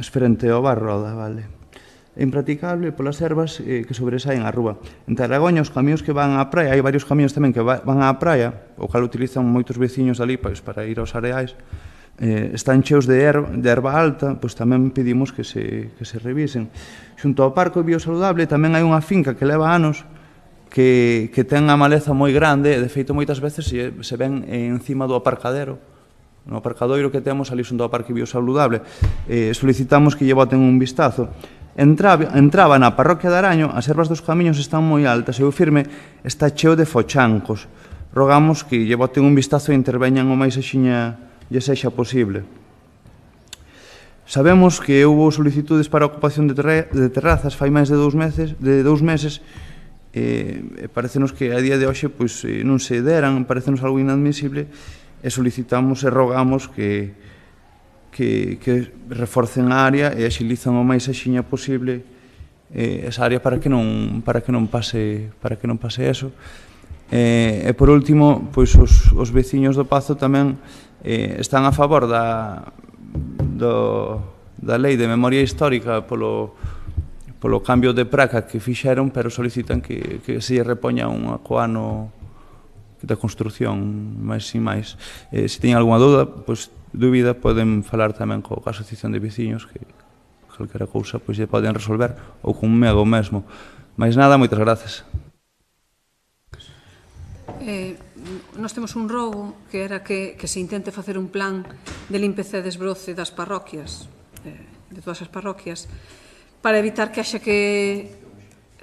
Frente ao bar Roda, vale. É impracticable polas servas que sobresaen a rúa. En Taragoña, os camións que van á praia, hai varios camións tamén que van á praia, o cal utilizan moitos veciños ali para ir aos areais, están cheos de erva alta, pois tamén pedimos que se revisen. Xunto ao Parque Biosaludable tamén hai unha finca que leva anos que ten a maleza moi grande, e de feito moitas veces se ven encima do aparcadero, no aparcadoiro que temos ali xunto ao Parque Biosaludable. Solicitamos que lle boten un vistazo. Entraba na parroquia de Araño, as ervas dos camiños están moi altas e o firme está cheo de fochancos. Rogamos que lle boten un vistazo e interveñan o máis axiña lle sexa posible. Sabemos que houve solicitudes para a ocupación de terrazas fai máis de 2 meses, e parecenos que a día de hoxe non se deran, parecenos algo inadmisible, e solicitamos e rogamos que reforcen a área e axilizan o máis axiña posible esa área para que non pase eso. E por último, os veciños do Pazo tamén están a favor da lei de memoria histórica polo cambio de praca que fixeron, pero solicitan que se repoña un coano da construción, máis e máis. Se teñen algunha dúbida, poden falar tamén coa Asociación de Veciños, que calquera cousa lle poden resolver, ou conmigo mesmo. Mais nada, moitas grazas. Nós temos un rogo que era que se intente facer un plan de limpeza e desbroce das parroquias, de todas as parroquias, para evitar que haxa que...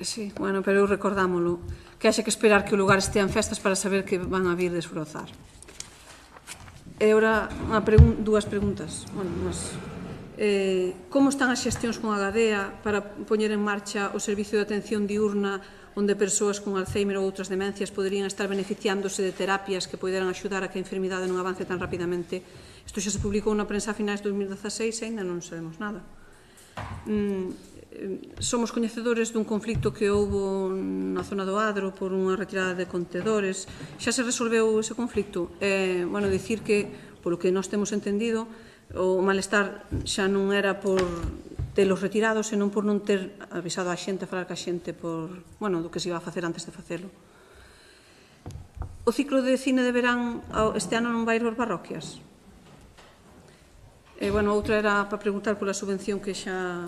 Sí, bueno, pero eu recordámolo, que haxa que esperar que o lugar estea en festas para saber que van a vir desbrozar. E ora, dúas preguntas. Como están as xestións con a Gadea para poñer en marcha o servicio de atención diurna onde persoas con Alzheimer ou outras demencias poderían estar beneficiándose de terapias que poderan axudar a que a enfermidade non avance tan rapidamente? Isto xa se publicou na prensa a finais de 2016 e ainda non sabemos nada. Somos coñecedores dun conflicto que houbo na zona do Adro por unha retirada de contedores. Xa se resolveu ese conflicto? Dicir que, polo que nós temos entendido, o malestar xa non era por telos retirados, senón por non ter avisado a xente, a falar ca xente do que se iba a facer antes de facelo. O ciclo de cine de verán este ano non vai ir por parroquias? Outra era para preguntar pola subvención que xa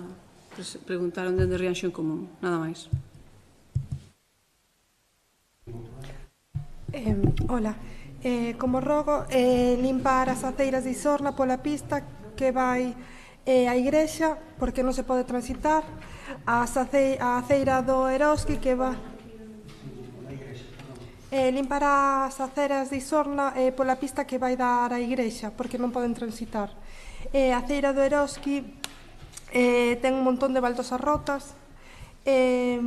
preguntaron dende Rianxo en Común, nada máis. Hola, como rogo limpar as aceiras de Isorna pola pista que vai a igrexa, porque non se pode transitar, a aceira do Eroski, que va... limpar as aceras de Isorna pola pista que vai dar á igrexa, porque non poden transitar. A aceira do Eroski ten un montón de baldosas rotas, e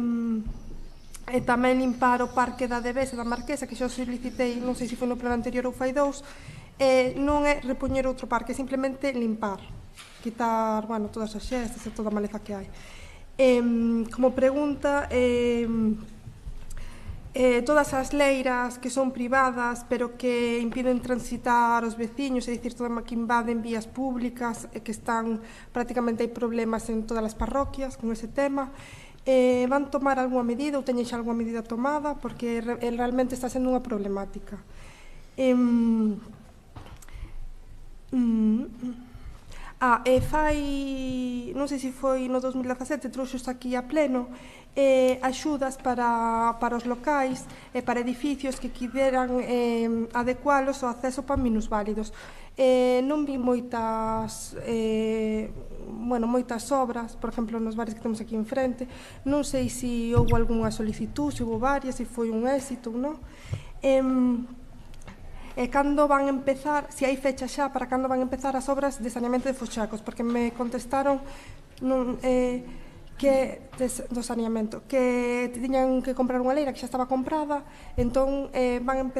tamén limpar o parque da Devesa da Marquesa, que xa o solicitei, non sei se foi no plano anterior ou fai 2, non é repoñer outro parque, é simplemente limpar, quitar, bueno, todas as xestas e toda a maleza que hai. Como pregunta, todas as leiras que son privadas pero que impiden transitar os veciños, é dicir, toda que invaden vías públicas e que están, prácticamente hai problemas en todas as parroquias con ese tema, van tomar algunha medida ou teñen xa algunha medida tomada, porque realmente está sendo unha problemática. Non sei se foi no 2017, trouxos aquí a pleno axudas para os locais e para edificios que quideran adecualos ao acceso para minusválidos. Non vi moitas obras, por exemplo, nos bares que temos aquí enfrente. Non sei se houve algunha solicitud, se houve varias, se foi un éxito ou non. E cando van empezar, se hai fecha xa para cando van empezar as obras de saneamento de Foxacos, porque me contestaron que do saneamento, que tiñan que comprar unha leira que xa estaba comprada, entón van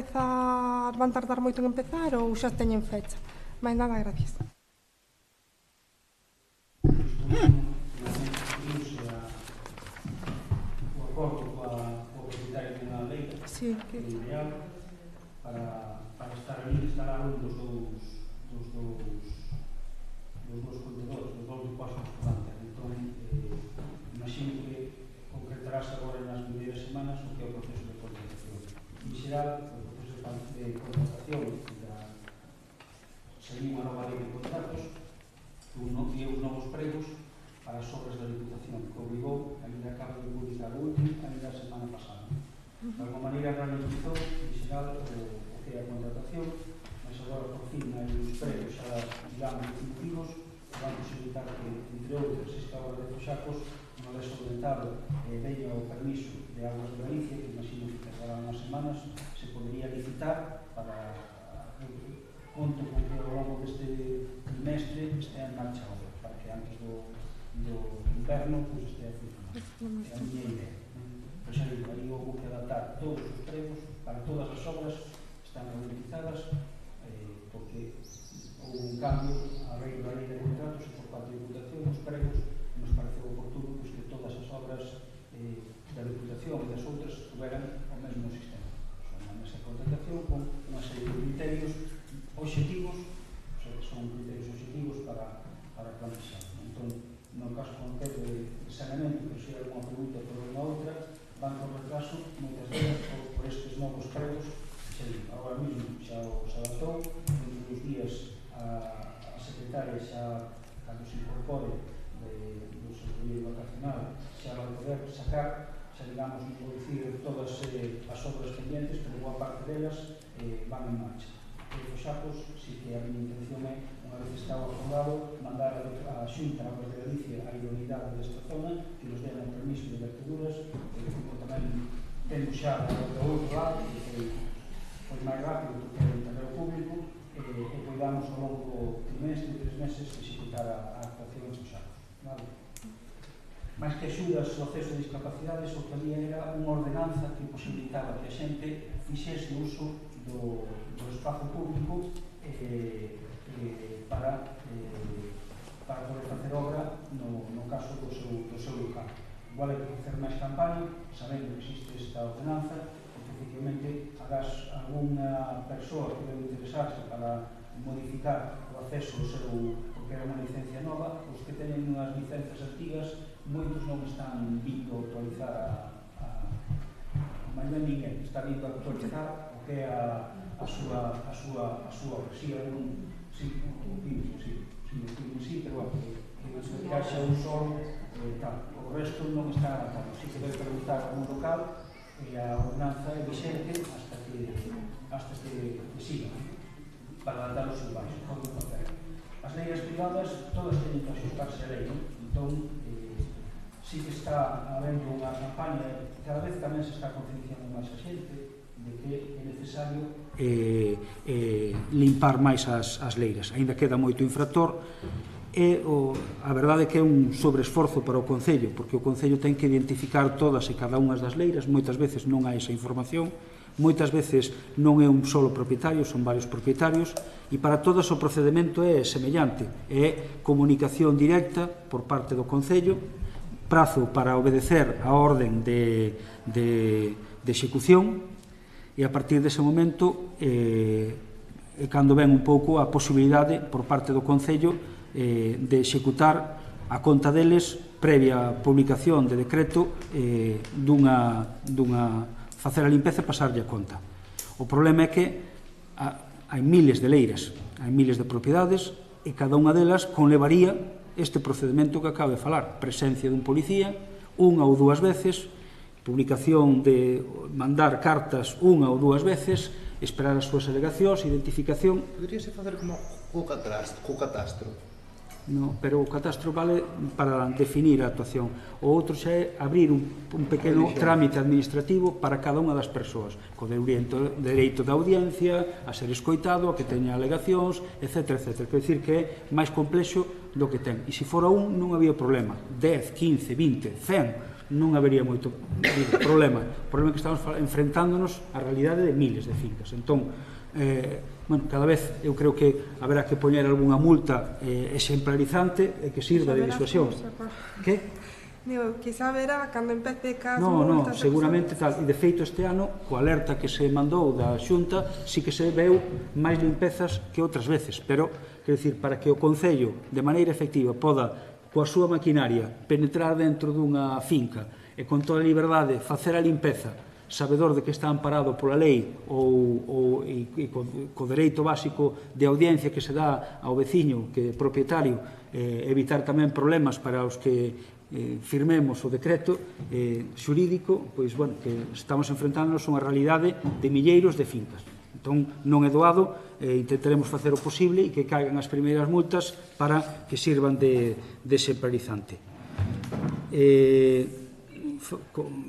tardar moito en empezar ou xa teñen fecha. Mais nada, gracias. O acordo coa propietaria dunha leira ideal para estar ali, instalar un dos dous contedores, dos dous depósitos por delante. Entón, imagino que concretarás agora nas primeiras semanas o que é o proceso de contratación. En xeral, o proceso de contratación sería unha nova lei de contratos e os novos pregos para as obras da Diputación, que obrigou, ainda acaba de publicar o último, ainda a semana pasada. De alguma maneira ralentizou, en xeral, o que é a contratación, mas agora, por fin, hai os pregos xa, digamos, definitivos, que van posibilitar que, entre outras, esta obra de Foxacos, unha vez solventado, veña o permiso de Aguas de Galicia, que imagino que tardará unhas semanas, se podería licitar para conto con que ao longo deste trimestre estea en marcha a obra, para que antes do inverno estea a funcionar. É a miña idea. Pois aí houve que adaptar todos os pregos para todas as obras, están ralentizadas, porque houve un cambio a lei de contratos por parte da Diputación, os pregos, nos pareceu oportuno que todas as obras da Diputación e das outras tuveran o mesmo sistema. Son esa contratación con unha serie de criterios obxectivos, son criterios obxectivos para planexar. Entón, no caso concreto de saneamento, que se hai unha pregunta por unha outra, van por retraso moitas veces por estes novos pregos. Agora mesmo xa os adaptou, dentro dos días a secretaria xa, cando se incorpore do seu período vacacional, xa vai poder sacar, xa digamos, non vou dicir todas as obras pendientes, pero boa parte delas van en marcha. E Foxacos, si que a minha intención é, unha vez estado acordado, mandar a Xunta Aguas de Galicia a idoneidade desta zona, que nos den o permiso de verteduras, como tamén temos xa do outro lado, que foi máis rápido do que o terreno público, e podamos ao longo do trimestre, 3 meses, executar a actuación en Foxacos. Mais que axudas ao acceso de discapacidades, o que había era unha ordenanza que posibilitaba que a xente fixese uso do espazo público para poder facer obra no caso do seu local. Igual hai que facer máis campaña, sabendo que existe esta ordenanza, porque efectivamente hagas algunha persoa que debe interesarse para modificar o acceso ao seu, porque era unha licencia nova, os que teñen unhas licencias antigas, moitos non están vindo a actualizar máis ben ninguén está vindo a actualizar o que é a súa obra. Si, pero que haxa un solo o resto non está adaptado. Si que debe preguntar a un local e a ordenanza é vigente hasta que siga para dar o seu baixo. As leiras privadas privadas todas teñen que axustarse a lei, non? Entón, sí que está habendo unha campaña, cada vez tamén se está concienciando máis a xente de que é necesario limpar máis as leiras. Ainda queda moito infractor e a verdade é que é un sobreesforzo para o Concello, porque o Concello ten que identificar todas e cada unha das leiras, moitas veces non hai esa información, moitas veces non é un solo propietario, son varios propietarios, e para todas o procedimento é semellante, é comunicación directa por parte do Concello, prazo para obedecer a orden de execución, e a partir dese momento é cando ven un pouco a posibilidade por parte do Concello de executar a conta deles previa publicación de decreto facer a limpeza e pasarlle a conta. O problema é que hai miles de leiras, hai miles de propiedades e cada unha delas conlevaría este procedimento que acabo de falar, presencia dun policía unha ou dúas veces, publicación de mandar cartas unha ou dúas veces, esperar as súas alegacións, identificación. Poderíase facer como co catastro? No, pero o catastro vale para definir a actuación. O outro xa é abrir un pequeno trámite administrativo para cada unha das persoas, co dereito da audiencia, a ser escoitado, a que teña alegacións, etc. Quer dicir que é máis complexo do que ten. E se fora un, non había problema. 10, 15, 20, 100... non habería moito problema. O problema é que estamos enfrentándonos á realidade de miles de fincas. Entón, cada vez eu creo que haberá que poñer algunha multa exemplarizante e que sirva de disuasión. Que? Digo, quizá verá cando empece cas No, multas... seguramente tal. E de feito este ano, coa alerta que se mandou da Xunta, sí que se veu máis limpezas que outras veces. Pero, quer dicir, para que o Concello, de maneira efectiva, poda coa súa maquinaria, penetrar dentro dunha finca e con toda a liberdade facer a limpeza, sabedor de que está amparado pola lei e co dereito básico de audiencia que se dá ao veciño, que é propietario, evitar tamén problemas para os que firmemos o decreto xurídico, pois, bueno, que estamos enfrentándonos a unha realidade de milleiros de fincas. Entón, non é doado, intentaremos facer o posible e que caigan as primeiras multas para que sirvan de exemplarizante.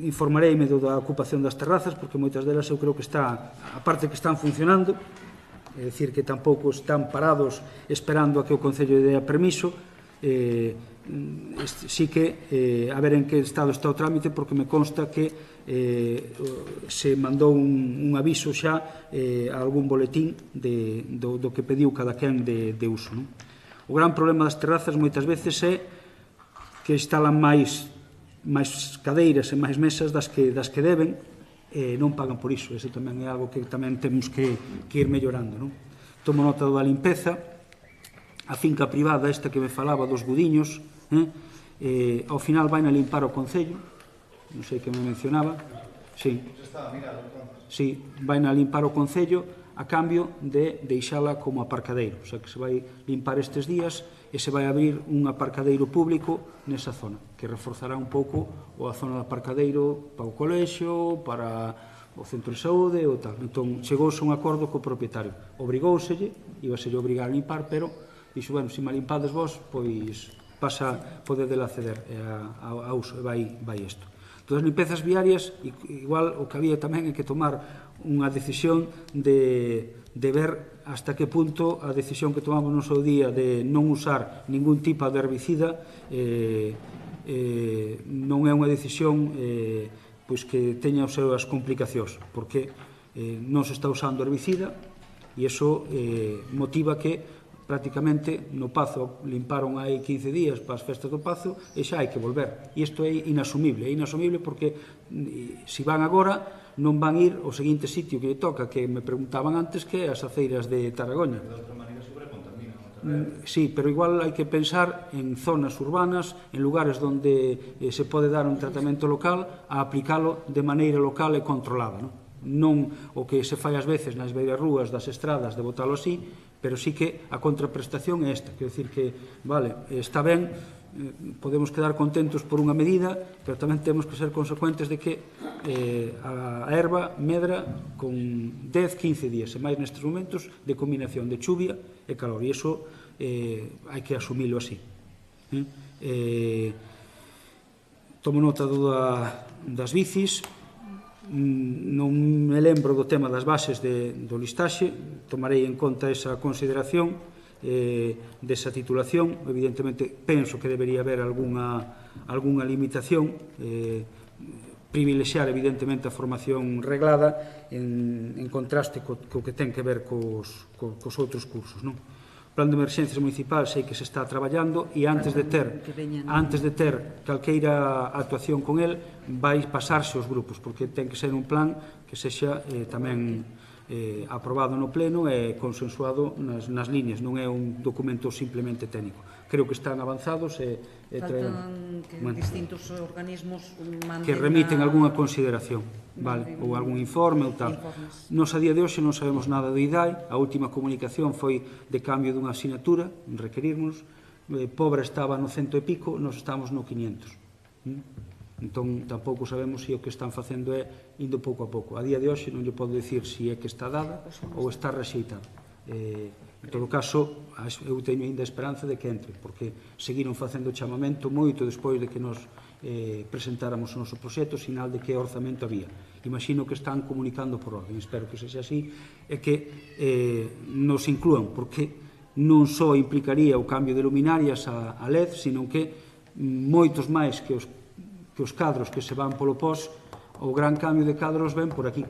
Informareime da ocupación das terrazas, porque moitas delas eu creo que está, aparte que están funcionando, é dicir, que tampouco están parados esperando a que o Concello dé permiso, sí que a ver en que estado está o trámite, porque me consta que se mandou un aviso xa a algún boletín do que pediu cada quen de uso. O gran problema das terrazas moitas veces é que instalan máis cadeiras e máis mesas das que deben e non pagan por iso. Ese tamén é algo que tamén temos que ir mellorando. Tomo nota da limpeza. A finca privada esta que me falaba dos Gudiños, ao final vai na limpar o Concello, non sei que me mencionaba, sí, vai na limpar o Concello a cambio de deixala como aparcadeiro, o sea que se vai limpar estes días e se vai abrir un aparcadeiro público nesa zona, que reforzará un pouco a zona do aparcadeiro para o colexio, para o centro de saúde ou tal. Entón, chegouse un acordo co propietario, obrigouselle, íbaselle obrigar a limpar, pero dixo, bueno, se me limpades vos, pois pasa a poder dela acceder a uso, e vai isto. Todas as limpezas viarias, igual o que había tamén é que tomar unha decisión de ver hasta que punto a decisión que tomamos no seu día de non usar ningún tipo de herbicida non é unha decisión pois que teña as súas complicacións, porque non se está usando herbicida e iso motiva que prácticamente no Pazo limparon hai 15 días para as festas do Pazo e xa hai que volver. E isto é inasumible porque se van agora non van ir ao seguinte sitio que lle toca, que me preguntaban antes, que é as aceiras de Tarragona. De outra maneira sobrecontaminan. Sí, pero igual hai que pensar en zonas urbanas, en lugares onde se pode dar un tratamento local, a aplicalo de maneira local e controlada, non o que se fai ás veces nas beiras rúas das estradas de botalo así, pero sí que a contraprestación é esta, quer decir que, vale, está ben, podemos quedar contentos por unha medida, pero tamén temos que ser consecuentes de que a erva medra con 10-15 días, e máis nestes momentos de combinación de chuvia e calor, e iso hai que asumilo así. Tomo nota das bicis, non me lembro do tema das bases do listaxe, tomarei en conta esa consideración desa titulación. Evidentemente, penso que debería haber algunha limitación, privilexiar, evidentemente, a formación reglada en contraste co que ten que ver cos outros cursos, non? O plan de emerxencias municipal sei que se está traballando e antes de ter calqueira actuación con el vai pasarse aos grupos, porque ten que ser un plan que sexa tamén aprobado no pleno e consensuado nas líneas, non é un documento simplemente técnico. Creo que están avanzados e faltan que distintos organismos que remiten algunha consideración, vale, ou algún informe ou tal. Nos a día de hoxe non sabemos nada do IDAI, a última comunicación foi de cambio dunha asignatura, requerirnos, Pobra estaba no 100 e pico, nos estamos no 500. Entón, tampouco sabemos se o que están facendo é indo pouco a pouco. A día de hoxe non lle podo dicir se é que está dada ou está rexeitada. En todo caso, eu teño ainda esperanza de que entre, porque seguiron facendo chamamento moito despois de que nos presentáramos o noso proxecto, sinal de que orzamento había. Imagino que están comunicando por orden, espero que sexa así, e que nos inclúan, porque non só implicaría o cambio de luminarias a LED, sino que moitos máis que os cadros que se van polo pós, o gran cambio de cadros ven por aquí.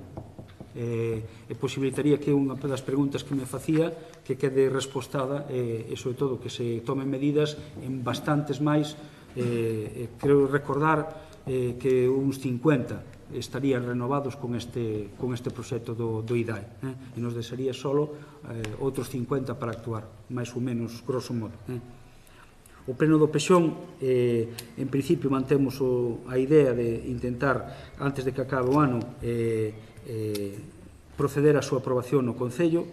E posibilitaría que unha das preguntas que me facía que quede respostada e, sobre todo, que se tomen medidas en bastantes máis. Creo recordar que uns 50 estarían renovados con este proxecto do IDAI, e nos desearía solo outros 50 para actuar, máis ou menos, grosso modo. O pleno do Pexón, en principio, mantemos a idea de intentar, antes de que acabe o ano, proceder á súa aprobación no Concello.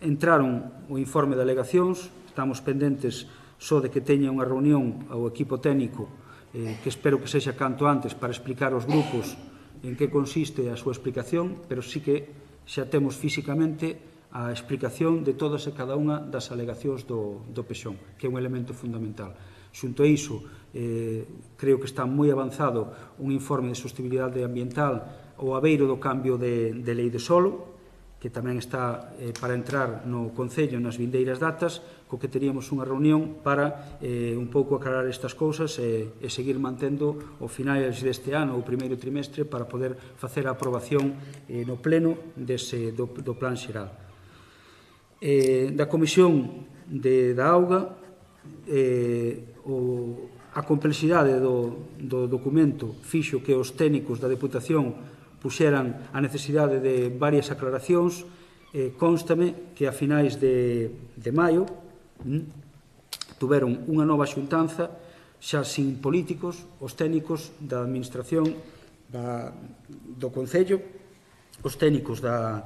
Entraron o informe de alegacións, estamos pendentes só de que teña unha reunión ao equipo técnico, que espero que sexa canto antes, para explicar aos grupos en que consiste a súa explicación, pero sí que xa temos físicamente a explicación de todas e cada unha das alegacións do Pexón, que é un elemento fundamental. Xunto a iso, creo que está moi avanzado un informe de sostenibilidade ambiental ao abeiro do cambio de lei de solo, que tamén está para entrar no Concello nas vindeiras datas, co que teríamos unha reunión para un pouco aclarar estas cousas e seguir mantendo o finais deste ano, o primeiro trimestre, para poder facer a aprobación no pleno do plan xeral. Da Comisión da Auga, a complexidade do documento fixo que os técnicos da Deputación puxeran a necesidade de varias aclaracións. Constame que a finais de maio tuveron unha nova xuntanza xa sin políticos, os técnicos da Administración do Concello, os técnicos da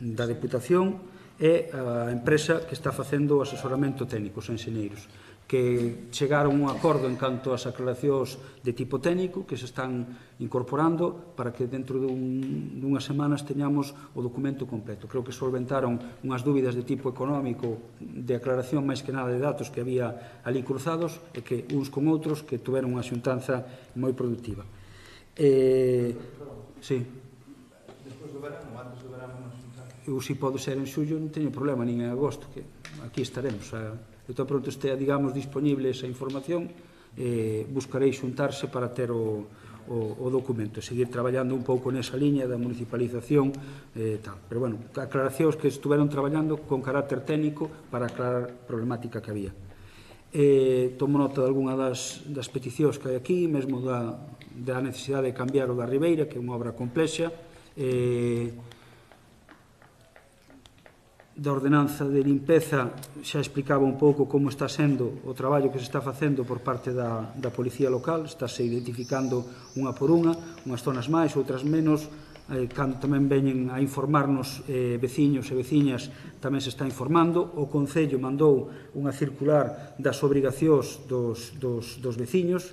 Deputación e a empresa que está facendo o asesoramento técnico, os enxeñeiros, que chegaron a un acordo en canto ás aclaracións de tipo técnico que se están incorporando para que dentro dunhas semanas teñamos o documento completo. Creo que solventaron unhas dúbidas de tipo económico, de aclaración máis que nada de datos que había ali cruzados, e que uns con outros que tuveron unha xuntanza moi productiva. Sí. Despois do verano, antes do verano, non xuntanza. Eu, se pode ser en xullo, non teño problema, nin en agosto, que aquí estaremos. De todo pronto estea, digamos, disponible esa información, buscarei xuntarse para ter o documento, seguir traballando un pouco nesa liña da municipalización, tal. Pero, bueno, aclaracións que estuveron traballando con carácter técnico para aclarar a problemática que había. Tomo nota de algunha das peticións que hai aquí, mesmo da necesidade de cambiar o da Ribeira, que é unha obra complexa, da ordenanza de limpeza. Xa explicaba un pouco como está sendo o traballo que se está facendo por parte da Policía Local, estáse identificando unha por unha, unhas zonas máis, outras menos, cando tamén veñen a informarnos veciños e veciñas, tamén se está informando. O Concello mandou unha circular das obrigacións dos veciños,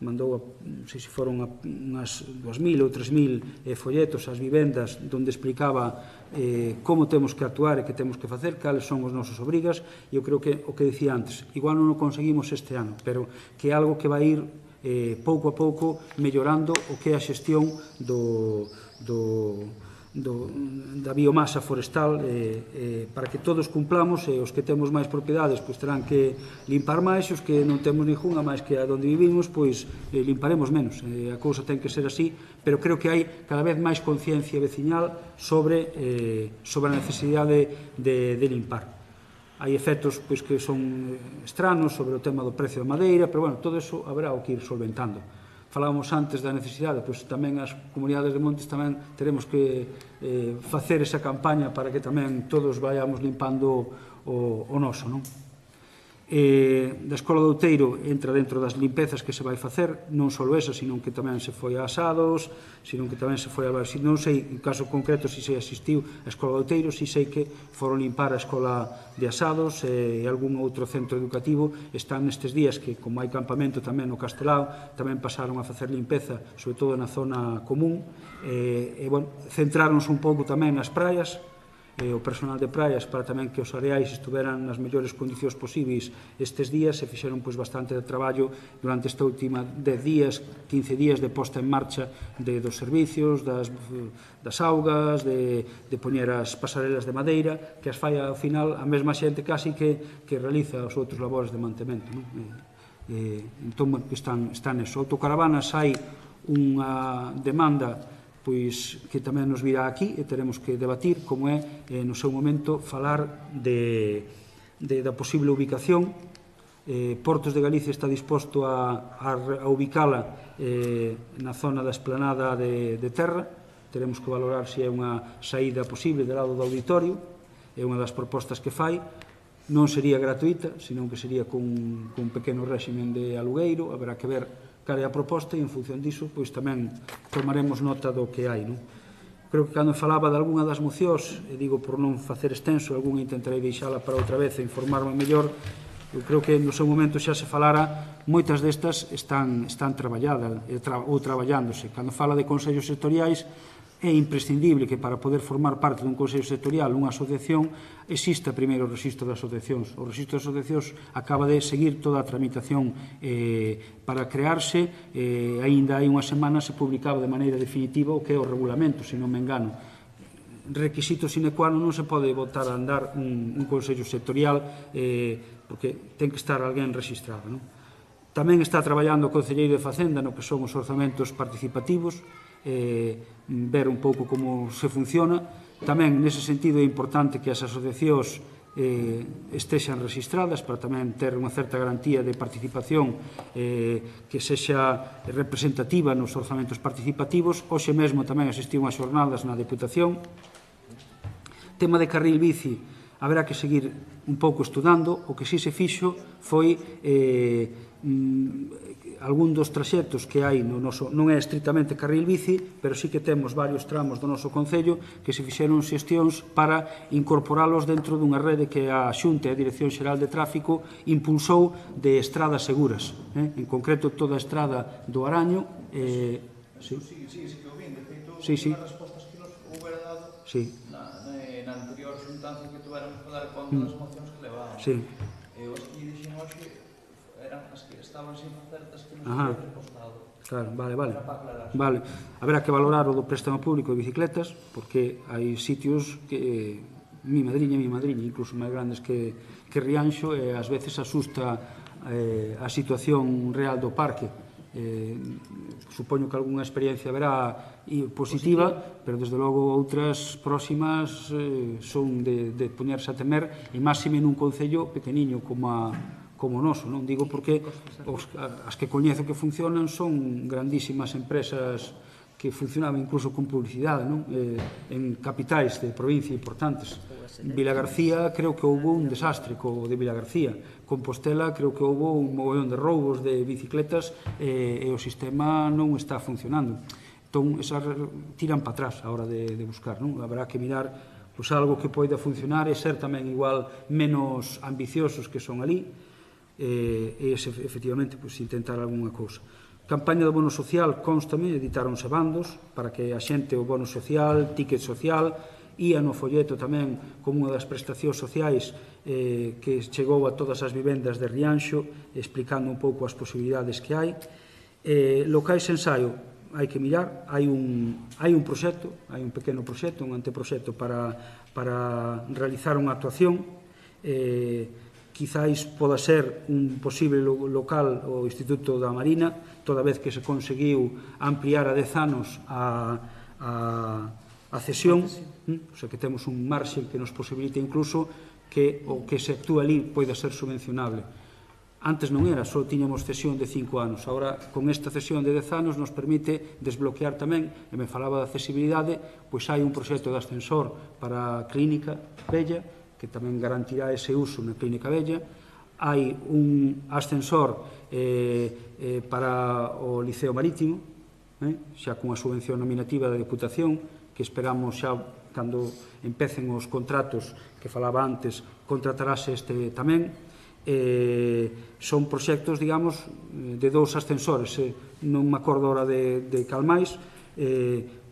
mandou, non sei se foron unhas 2.000 ou 3.000 folletos ás vivendas onde explicaba como temos que actuar e que temos que facer, cales son os nosos obrigas, e eu creo que o que dicía antes, igual non o conseguimos este ano, pero que é algo que vai ir pouco a pouco mellorando o que é a xestión da biomasa forestal, para que todos cumplamos, e os que temos máis propiedades pois terán que limpar máis, os que non temos ninguna máis que a onde vivimos, pois limparemos menos. A cousa ten que ser así, pero creo que hai cada vez máis conciencia veciñal sobre a necesidade de limpar. Hai efectos pois, que son estranos sobre o tema do precio da madeira, pero, bueno, todo eso haberá o que ir solventando. Falábamos antes da necesidade, pois tamén as comunidades de montes tamén teremos que facer esa campaña para que tamén todos vayamos limpando o noso, non? Da Escola de Outeiro entra dentro das limpezas que se vai facer, non só esa, sino que tamén se foi a asados, sino que tamén se foi a... Non sei, en caso concreto, se se asistiu a Escola de Outeiro, si sei que foron limpar a Escola de Asados e algún outro centro educativo. Están nestes días que, como hai campamento tamén no Castelao, tamén pasaron a facer limpeza, sobre todo na zona común, e, bueno, centráronse un pouco tamén nas praias, o personal de praias, para tamén que os areais estuveran nas mellores condicións posibles estes días, e fixeron pois bastante de traballo durante esta última 10 días, 15 días de posta en marcha dos servicios, das augas, de poñer as pasarelas de madeira, que as fai ao final a mesma xente casi que realiza os outros labores de mantemento, non? Entón, están neso. Autocaravanas, hai unha demanda pois que tamén nos virá aquí e teremos que debatir, como é no seu momento falar da posible ubicación. Portos de Galicia está disposto a ubicala na zona da esplanada de terra. Teremos que valorar se é unha saída posible do lado do auditorio, é unha das propostas que fai. Non sería gratuita, senón que sería con un pequeno réximen de alugueiro. Haberá que ver cal é a proposta e, en función diso, pois tamén tomaremos nota do que hai, non? Creo que cando falaba de algunha das mocións, e digo por non facer extenso, algunha intentarei deixala para outra vez e informarme mellor. Eu creo que no seu momento xa se falara, moitas destas están traballadas ou traballándose. Cando fala de consellos sectoriais, é imprescindible que para poder formar parte dun consello sectorial, unha asociación, exista primeiro o rexistro de asociacións. O rexistro de asociacións acaba de seguir toda a tramitación para crearse. Aínda hai unha semana se publicaba de maneira definitiva o que é o regulamento, se non me engano. Requisito sine qua non se pode botar a andar un consello sectorial porque ten que estar alguén registrado, non? Tamén está traballando o Concelleiro de Facenda no que son os orzamentos participativos, ver un pouco como se funciona. Tamén, nese sentido, é importante que as asociacións estexan registradas para tamén ter unha certa garantía de participación que sexa representativa nos orzamentos participativos. Hoxe mesmo tamén asistiu unhas xornadas na Deputación. Tema de carril bici, haberá que seguir un pouco estudando. O que si se fixo foi algún dos traxectos que hai no noso, non é estritamente carril bici, pero sí que temos varios tramos do noso Concello que se fixeron xestións para incorporalos dentro dunha rede que a Xunta e a Dirección Xeral de Tráfico impulsou de estradas seguras. En concreto, toda a estrada do Araño. Sí, que o vin, de feito, as respostas que nos houbera dado na anterior xuntanza que tuveramos que dar conta das mocións que levábamos. E os que dixen hoxe eran as que estaban sin facer, as que nos habían repostado. Claro, vale. Haberá que valorar o do préstamo público de bicicletas, porque hai sitios que mi madriña, incluso máis grandes que Rianxo, e ás veces asusta a situación real do parque. Supoño que algunha experiencia haberá positiva, pero desde logo outras próximas son de poñerse a temer, e máxime nun concello pequeniño como o noso, non digo porque as que coñezo que funcionan son grandísimas empresas que funcionaban incluso con publicidade, non? En capitais de provincia importantes. Vilagarcía creo que houve un desastre co de Vilagarcía. Compostela creo que houve un mogollón de roubos de bicicletas e o sistema non está funcionando. Entón, esas tiran para atrás a hora de buscar, non? Habrá que mirar algo que poida funcionar e ser tamén igual menos ambiciosos que son ali e efectivamente intentar algunha cousa. Campaña do bono social, constame, editáronse bandos para que a xente o bono social, ticket social, ía no folleto tamén como unha das prestacións sociais que chegou a todas as vivendas de Rianxo, explicando un pouco as posibilidades que hai. Locais de ensaio, hai que mirar, hai un proxecto, hai un pequeno proxecto, un anteproxecto para realizar unha actuación. Quizáis poda ser un posible local o Instituto da Marina, toda vez que se conseguiu ampliar a 10 anos a cesión, o sea que temos un marxe que nos posibilita incluso que o que se actúa ali poida ser subvencionable. Antes non era, só tiñamos cesión de 5 anos. Agora, con esta cesión de 10 anos, nos permite desbloquear tamén, e me falaba da accesibilidade, pois hai un proxecto de ascensor para a clínica Bella, que tamén garantirá ese uso na clínica Bella. Hai un ascensor para o Liceo Marítimo, xa cunha subvención nominativa da Deputación, que esperamos xa, cando empecen os contratos que falaba antes, contratarase este tamén. Son proxectos, digamos, de 2 ascensores, non me acordo ahora de cal máis,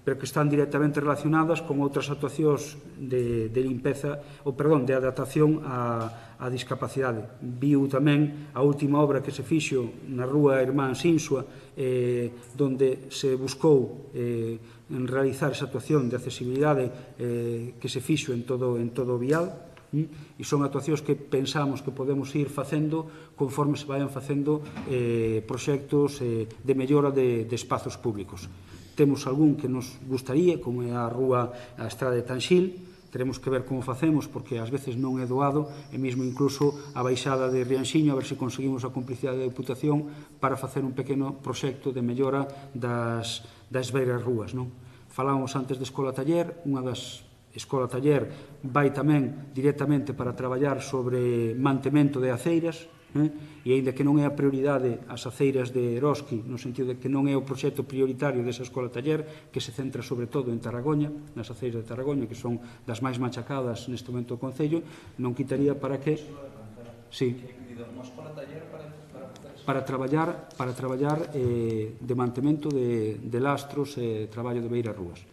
pero que están directamente relacionadas con outras actuacións de limpeza, de adaptación á discapacidade. Viu tamén a última obra que se fixo na rúa Irmán Sinsua, donde se buscou en realizar esa actuación de accesibilidade que se fixo en todo o vial, e son actuacións que pensamos que podemos ir facendo conforme se vayan facendo proxectos de mellora de espazos públicos. Temos algún que nos gustaría, como é a Estrada de Tanxil, teremos que ver como facemos, porque ás veces non é doado, e mesmo incluso a baixada de Rianxiño, a ver se conseguimos a complicidade da Deputación para facer un pequeno proxecto de mellora das beiras rúas. Falábamos antes de Escola Taller, unha das Escola Taller vai tamén directamente para traballar sobre mantemento de aceiras, e aínda que non é a prioridade as aceiras de Eroski, no sentido de que non é o proxecto prioritario desa Escola Taller, que se centra sobre todo en Tarragoña, nas aceiras de Tarragoña, que son das máis machacadas neste momento do Concello, non quitaría para que... Sí. Para traballar de mantemento de lastros e traballo de beiras rúas,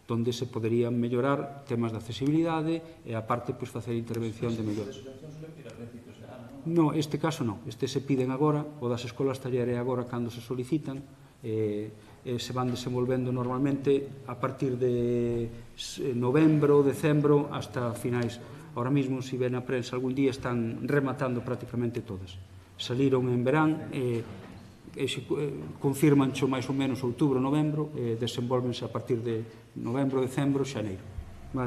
donde se poderían mellorar temas de accesibilidade e aparte facer intervención de mellora. No, este caso non. Este se piden agora, o das escolas taller é agora cando se solicitan, se van desenvolvendo normalmente a partir de novembro, decembro, hasta finais. Ahora mesmo, se ven a prensa algún día, están rematando prácticamente todas. Saliron en verán, confirmancho máis ou menos outubro, novembro, desenvolvense a partir de novembro, decembro, xaneiro.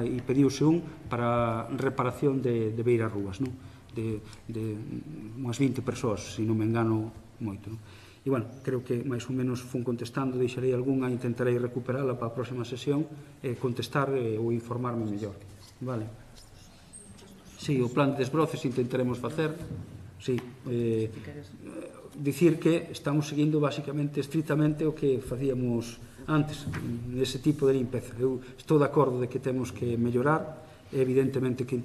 E pediuse un para reparación de beiras rúas, non? De unhas 20 persoas, se non me engano moito. E, bueno, creo que máis ou menos fun contestando, deixarei algunha, intentarei recuperala para a próxima sesión, contestar ou informarme mellor. Vale. Sí, o plan de desbroces intentaremos facer. Sí. Dicir que estamos seguindo, basicamente, estritamente o que facíamos antes, nese tipo de limpeza. Eu estou de acordo de que temos que mellorar, evidentemente que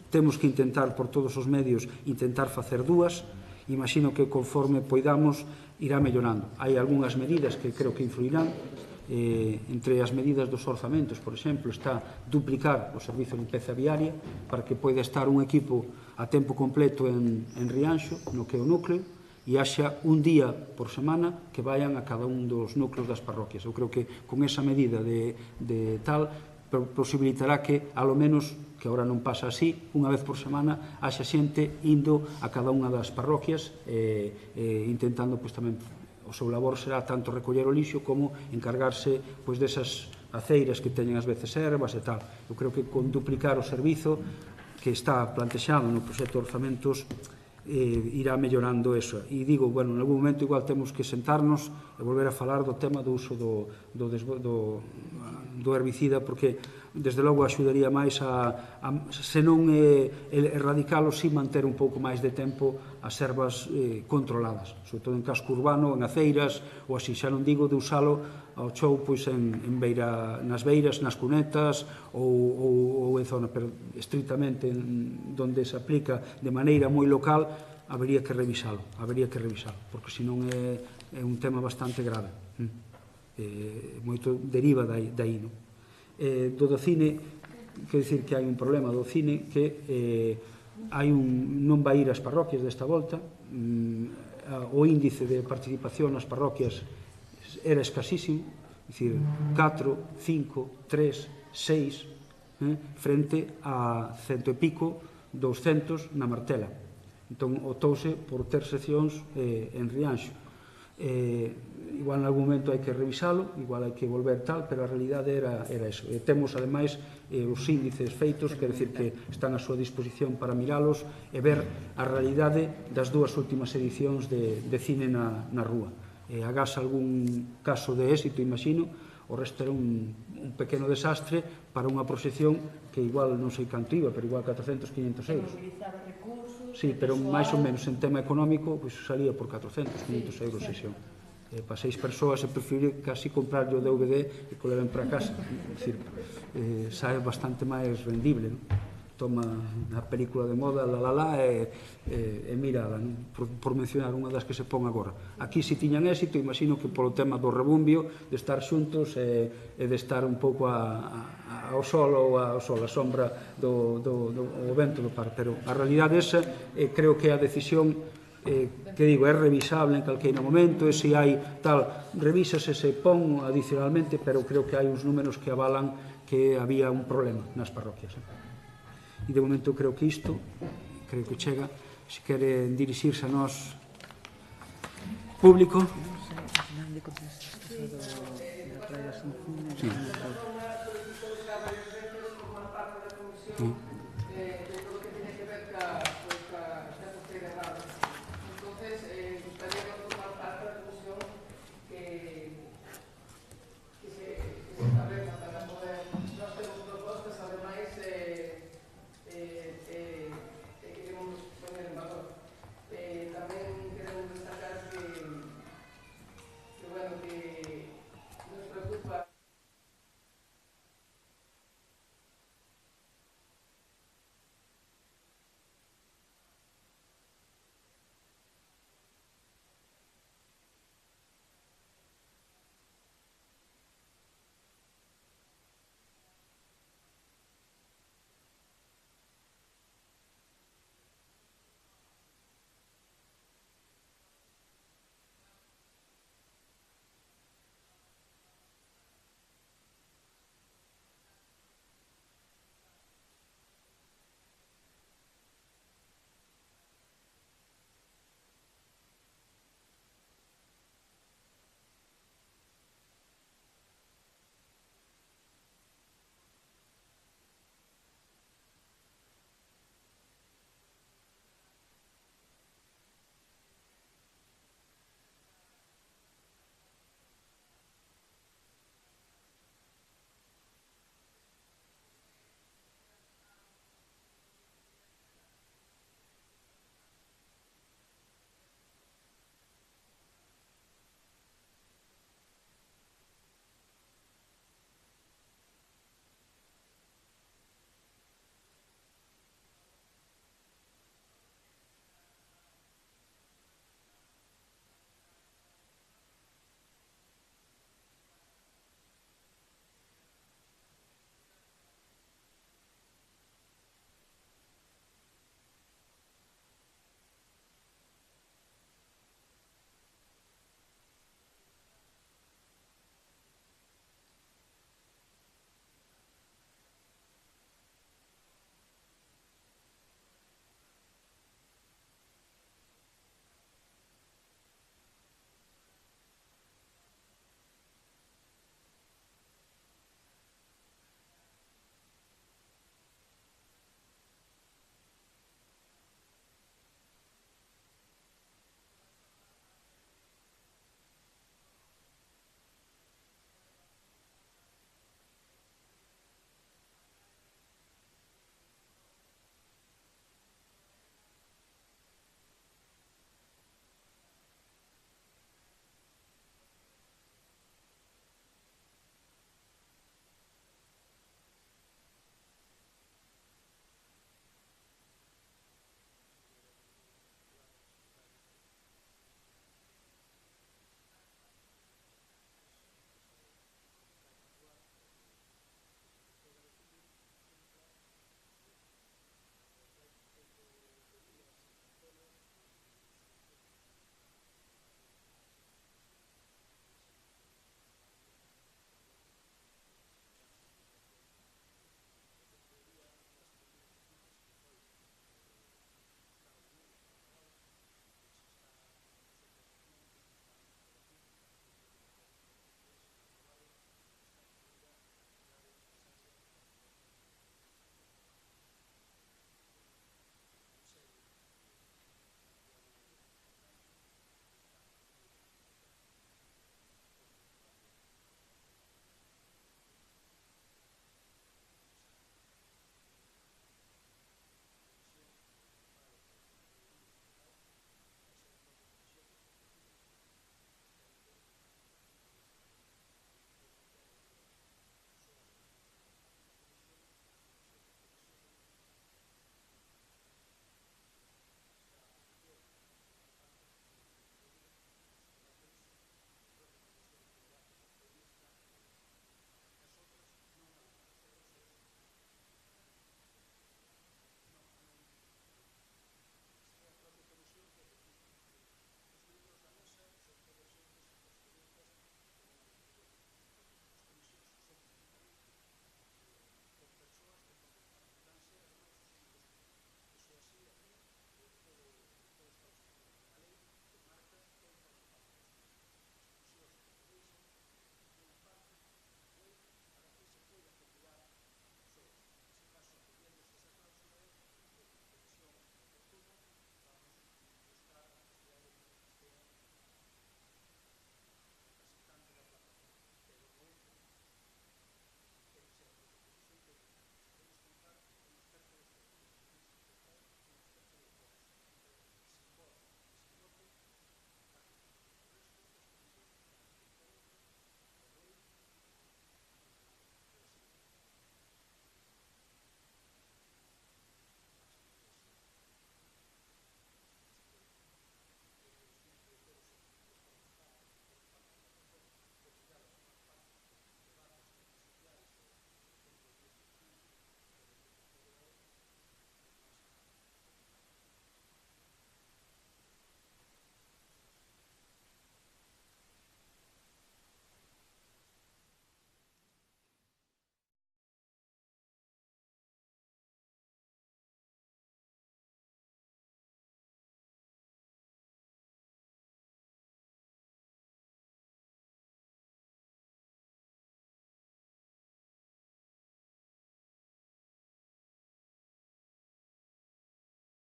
temos que intentar por todos os medios intentar facer dúas. Imagino que conforme poidamos irá mellorando. Hai algunhas medidas que creo que influirán. Entre as medidas dos orzamentos, por exemplo, está duplicar o servizo de limpeza viaria para que poida estar un equipo a tempo completo en Rianxo, no que é o núcleo, e haxa un día por semana que vayan a cada un dos núcleos das parroquias. Eu creo que con esa medida de tal posibilitará que, alo menos, que agora non pasa así, unha vez por semana haxa xente indo a cada unha das parroquias intentando, tamén, o seu labor será tanto recoller o lixo como encargarse desas aceiras que teñen ás veces ervas e tal. Eu creo que con duplicar o servizo que está plantexado no proxecto de orzamentos irá mellorando eso. E digo, bueno, en algún momento igual temos que sentarnos e volver a falar do tema do uso do herbicida, porque desde logo axudaría máis se non erradicalo, si manter un pouco máis de tempo as ervas controladas, sobre todo en casco urbano, en aceiras, ou así, xa non digo de usalo ao chou nas beiras, nas cunetas ou en zona, pero estritamente donde se aplica de maneira moi local, habería que revisalo, porque senón é un tema bastante grave. Moito deriva dai, non? Do cine, quero dicir que hai un problema do cine que non vai ir ás parroquias desta volta, o índice de participación nas parroquias era escasísimo, é dicir, 4, 5, 3, 6, frente a 100 e pico, 200 na Martela. Entón, optouse por ter seccións en Rianxo. Igual en algún momento hai que revisalo, igual hai que volver tal, pero a realidade era eso. Temos, ademais, os índices feitos, quer dicir que están a súa disposición para miralos e ver a realidade das dúas últimas edicións de cine na rúa. Agás algún caso de éxito, imagino, o resto era un pequeno desastre para unha proxección que igual non sei canto iba, pero igual 400, 500 euros. Sí, pero máis ou menos en tema económico salía por 400, 500 euros sesión. Para 6 persoas se preferiría casi comprar o DVD e que o leven para casa. É dicir, sae bastante máis rendible, non? Toma a película de moda, e mírala, por mencionar unha das que se pon agora. Aquí se tiñan éxito, imagino que polo tema do rebumbio, de estar xuntos e de estar un pouco ao sol ou a sombra do vento do par, pero a realidade esa creo que a decisión que digo, é revisable en calqueira momento, e se hai tal, revísase, se pon adicionalmente, pero creo que hai uns números que avalan que había un problema nas parroquias. E de momento creo que isto, creo que chega, se quere dirixirse a nós público. Sí.